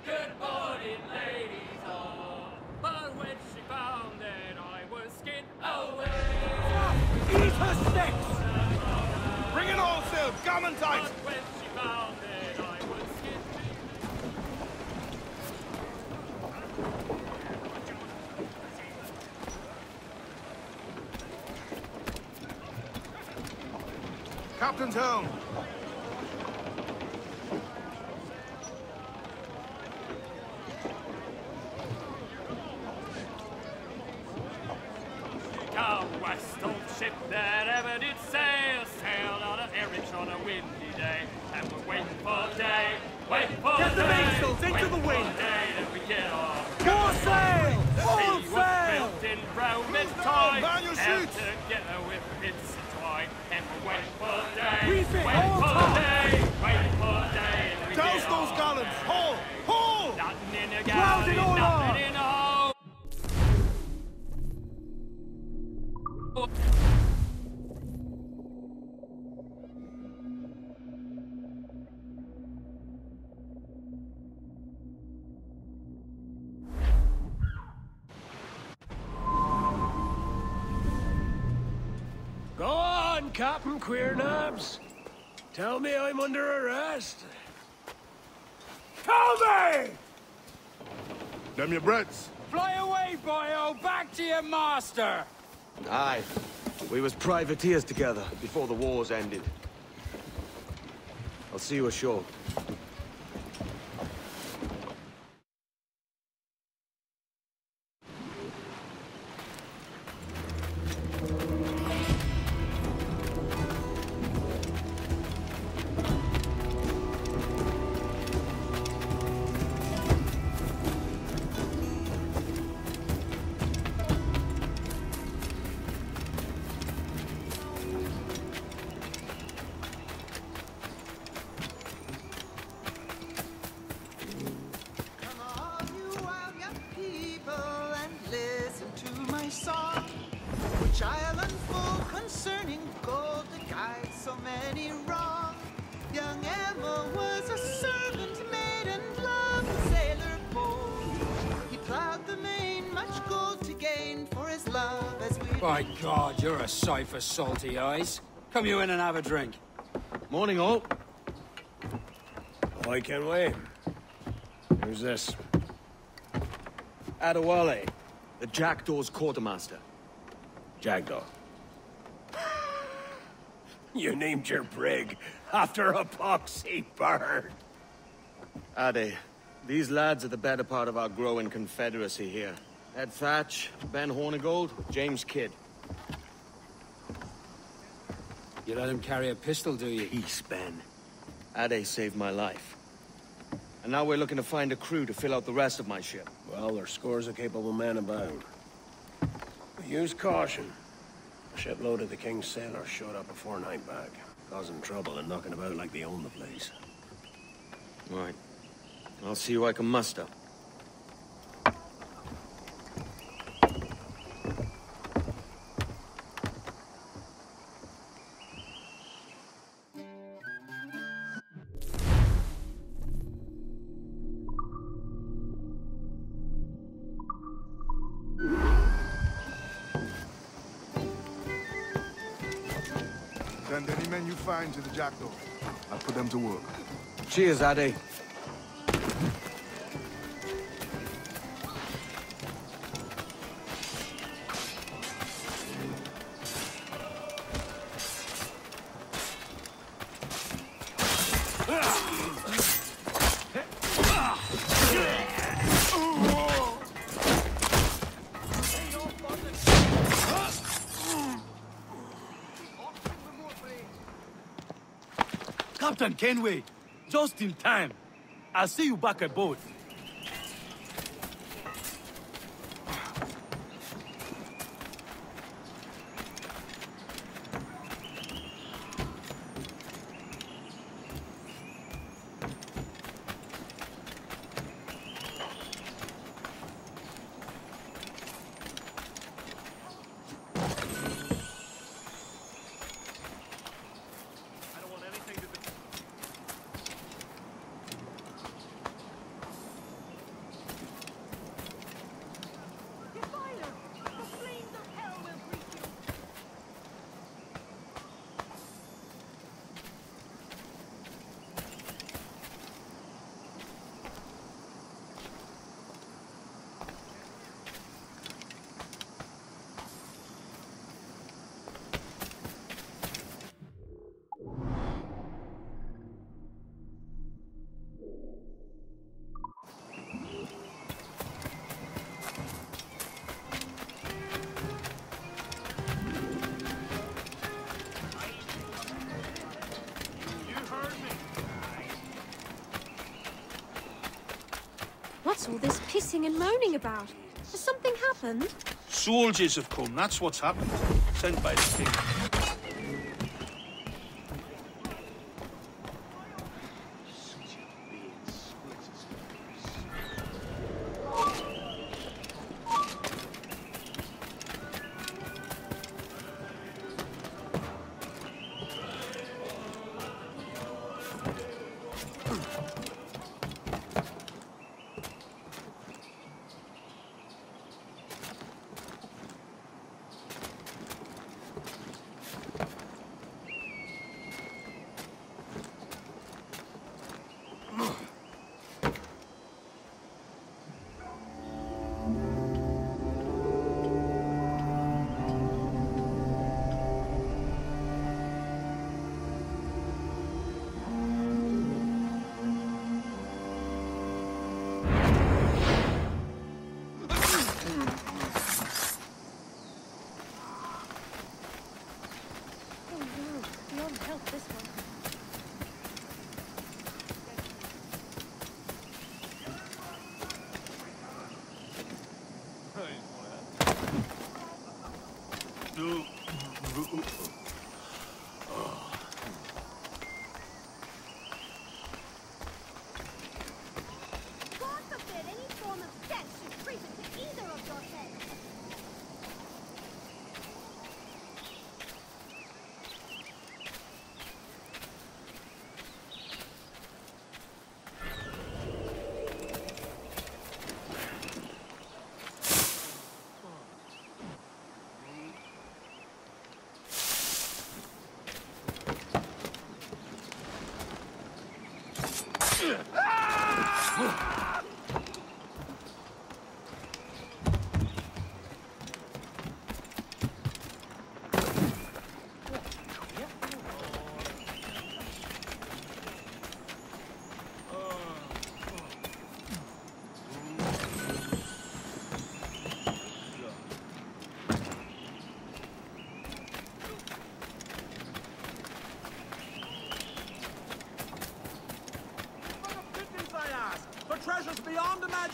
[SPEAKER 10] Good morning, ladies all. But when she found that I was skinned away, eat her sticks!
[SPEAKER 4] Bring it all sail! Gammon tight!
[SPEAKER 10] But when she found that I was skinned,
[SPEAKER 4] Captain's helm!
[SPEAKER 10] Go west, old ship that ever did sail, sailed on an errand on a windy day, and we're waiting for day, waiting for
[SPEAKER 11] Get the
[SPEAKER 10] day,
[SPEAKER 11] mainsails into
[SPEAKER 10] waiting
[SPEAKER 11] the
[SPEAKER 10] for
[SPEAKER 11] wind.
[SPEAKER 10] day that we get off.
[SPEAKER 11] More sail! All
[SPEAKER 10] She was
[SPEAKER 11] sail!
[SPEAKER 10] built in Roman
[SPEAKER 4] Cruise down,
[SPEAKER 10] time,
[SPEAKER 4] man your
[SPEAKER 10] out
[SPEAKER 4] sheets.
[SPEAKER 10] together with bits entwined, and we're waiting for day,
[SPEAKER 11] Reef it,
[SPEAKER 10] waiting
[SPEAKER 11] all
[SPEAKER 10] for
[SPEAKER 11] taut.
[SPEAKER 10] day, waiting for day, and we
[SPEAKER 4] Douse
[SPEAKER 10] get
[SPEAKER 4] those
[SPEAKER 10] off.
[SPEAKER 4] gallants! Haul! Haul!
[SPEAKER 10] Nothing in the
[SPEAKER 11] Crowd it
[SPEAKER 10] galley,
[SPEAKER 11] all
[SPEAKER 10] nothing
[SPEAKER 11] up.
[SPEAKER 10] in the hole.
[SPEAKER 11] Go on, Captain Queernabs. Tell me I'm under arrest. Tell me!
[SPEAKER 4] Them your breads.
[SPEAKER 11] Fly away, boyo! Back to your master!
[SPEAKER 2] Aye. We was privateers together before the wars ended. I'll see you ashore.
[SPEAKER 11] By God, you're a sight for salty eyes. Come you in and have a drink.
[SPEAKER 2] Morning, all.
[SPEAKER 3] I can wait. Who's this?
[SPEAKER 2] Adewale, the Jackdaw's quartermaster.
[SPEAKER 3] Jackdaw. You named your brig after a poxy bird.
[SPEAKER 2] Ade, these lads are the better part of our growing confederacy here. Ed Thatch, Ben Hornigold, James Kidd.
[SPEAKER 11] You let him carry a pistol, do you?
[SPEAKER 2] Peace, Ben. Ade saved my life. And now we're looking to find a crew to fill out the rest of my ship.
[SPEAKER 3] Well, there's scores of capable men about. But use caution. A shipload of the King's sailors showed up before night back, causing trouble and knocking about like they own the place.
[SPEAKER 2] Right. I'll see who I can muster.
[SPEAKER 4] Send any men you find to the Jackdaw. I'll put them to work.
[SPEAKER 2] Cheers, Ade.
[SPEAKER 14] Captain Kenway, just in time. I'll see you back aboard.
[SPEAKER 17] What's all this pissing and moaning about? Has something happened?
[SPEAKER 10] Soldiers have come, that's what's happened. Sent by the king.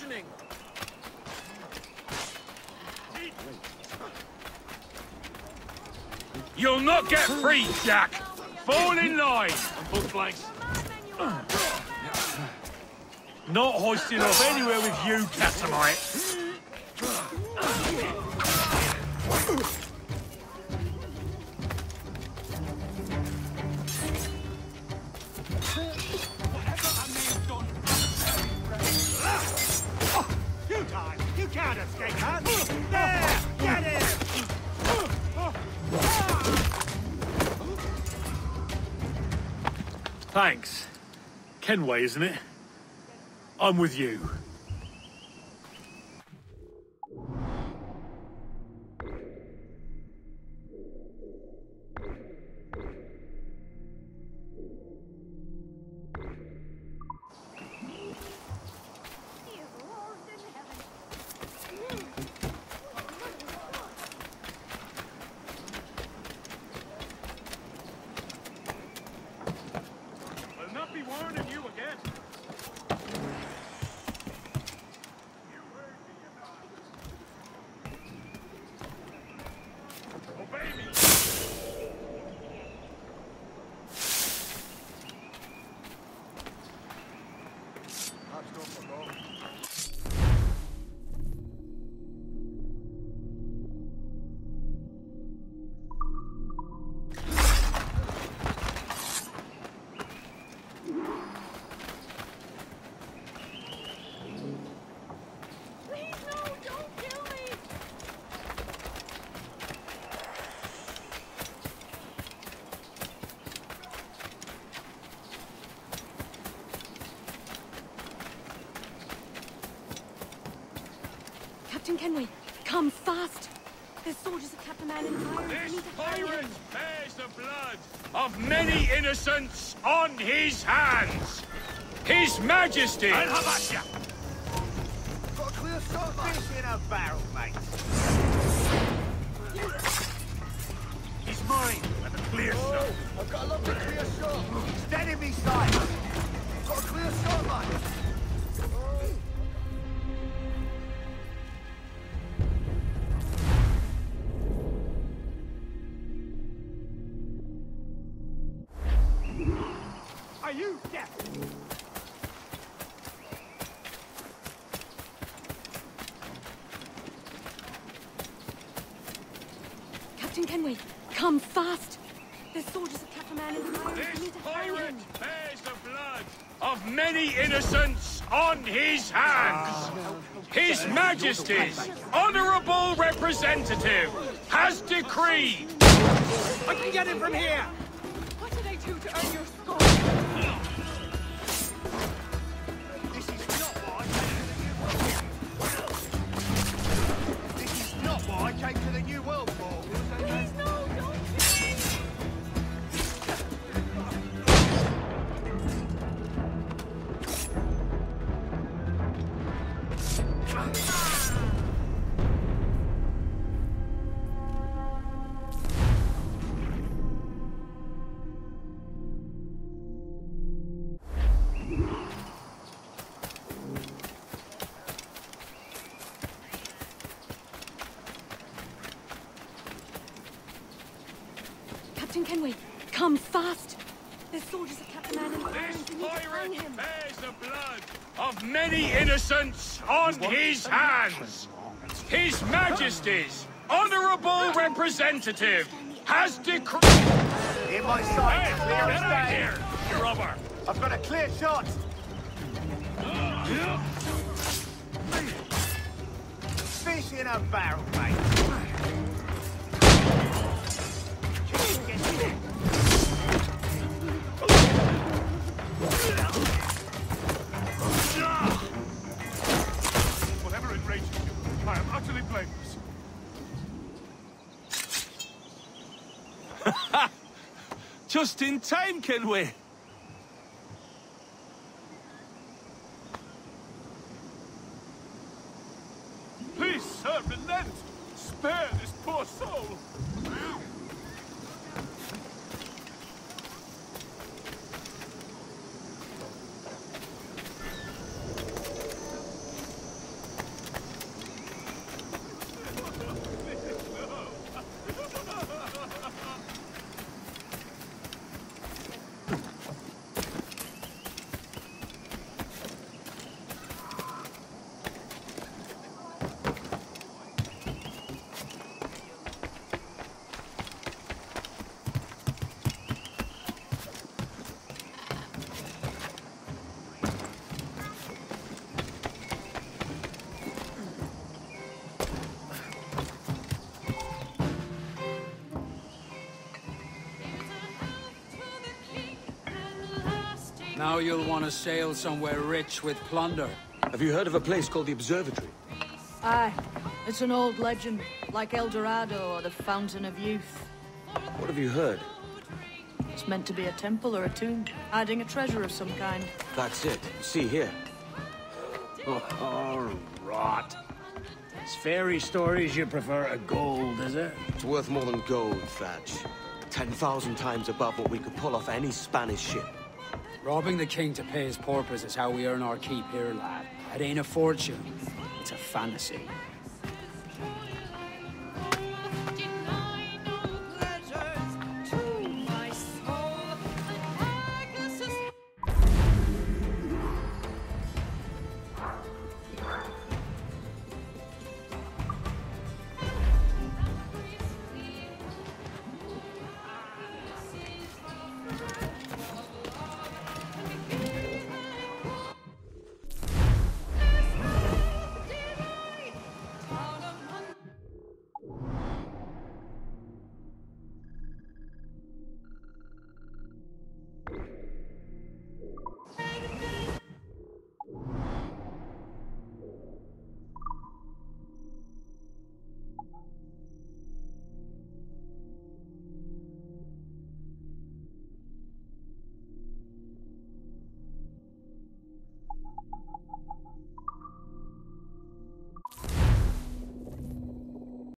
[SPEAKER 21] poisoning!
[SPEAKER 10] You'll not get free, Jack! Fall in line! Full flanks. Not hoisting off anywhere with you, Catamite.
[SPEAKER 19] You die! You can't escape that! There! Get him!
[SPEAKER 10] Thanks. Kenway, isn't it? I'm with you.
[SPEAKER 19] I'll not be warning you again. Obey me!
[SPEAKER 17] Captain Kenway, come fast! There's soldiers have kept a man in the fire.
[SPEAKER 10] This pirate bears the blood of many innocents on his hands. His Majesty.
[SPEAKER 19] I'll have at ya.
[SPEAKER 21] Got a clear shot of fish in a barrel, mate.
[SPEAKER 19] He's mine with a clear shot.
[SPEAKER 21] I've got a lovely clear shot. Steady me sight. Got a clear shot, mate.
[SPEAKER 19] Are you deaf?
[SPEAKER 17] Captain Kenway, come fast! There's soldiers have kept a man in the fire. We
[SPEAKER 10] This
[SPEAKER 17] need to find
[SPEAKER 10] pirate
[SPEAKER 17] him.
[SPEAKER 10] bears the blood of many innocents on his hands. His Majesty's honourable representative has decreed.
[SPEAKER 21] I can get him from here.
[SPEAKER 17] What did I do to earn your scorn?
[SPEAKER 19] This is not what I came to the New World for.
[SPEAKER 17] Please, no, don't kill me! Captain Kenway, come fast! There's soldiers have kept a man in the fire.
[SPEAKER 10] This
[SPEAKER 17] We need to find
[SPEAKER 10] pirate
[SPEAKER 17] him.
[SPEAKER 10] bears the blood of many innocents on his hands. His Majesty's honourable representative has decreed.
[SPEAKER 21] In my sight, clear
[SPEAKER 10] Get
[SPEAKER 21] as
[SPEAKER 10] out
[SPEAKER 21] day.
[SPEAKER 10] here, you rubber!
[SPEAKER 21] I've got a clear shot. Fish in a barrel, mate.
[SPEAKER 19] Whatever enrages you, I am utterly blameless.
[SPEAKER 10] Just in time, Kenway.
[SPEAKER 19] Please, sir, relent. Spare this poor soul.
[SPEAKER 11] Now you'll want to sail somewhere rich with plunder.
[SPEAKER 2] Have you heard of a place called the Observatory?
[SPEAKER 13] Aye. It's an old legend, like El Dorado or the Fountain of Youth.
[SPEAKER 2] What have you heard?
[SPEAKER 13] It's meant to be a temple or a tomb, hiding a treasure of some kind.
[SPEAKER 2] That's it. See here.
[SPEAKER 3] Oh, rot. It's fairy stories you prefer to gold, is it?
[SPEAKER 2] It's worth more than gold, Thatch. 10,000 times above what we could pull off any Spanish ship.
[SPEAKER 11] Robbing the king to pay his porpoise is how we earn our keep here, lad. It ain't a fortune. It's a fantasy.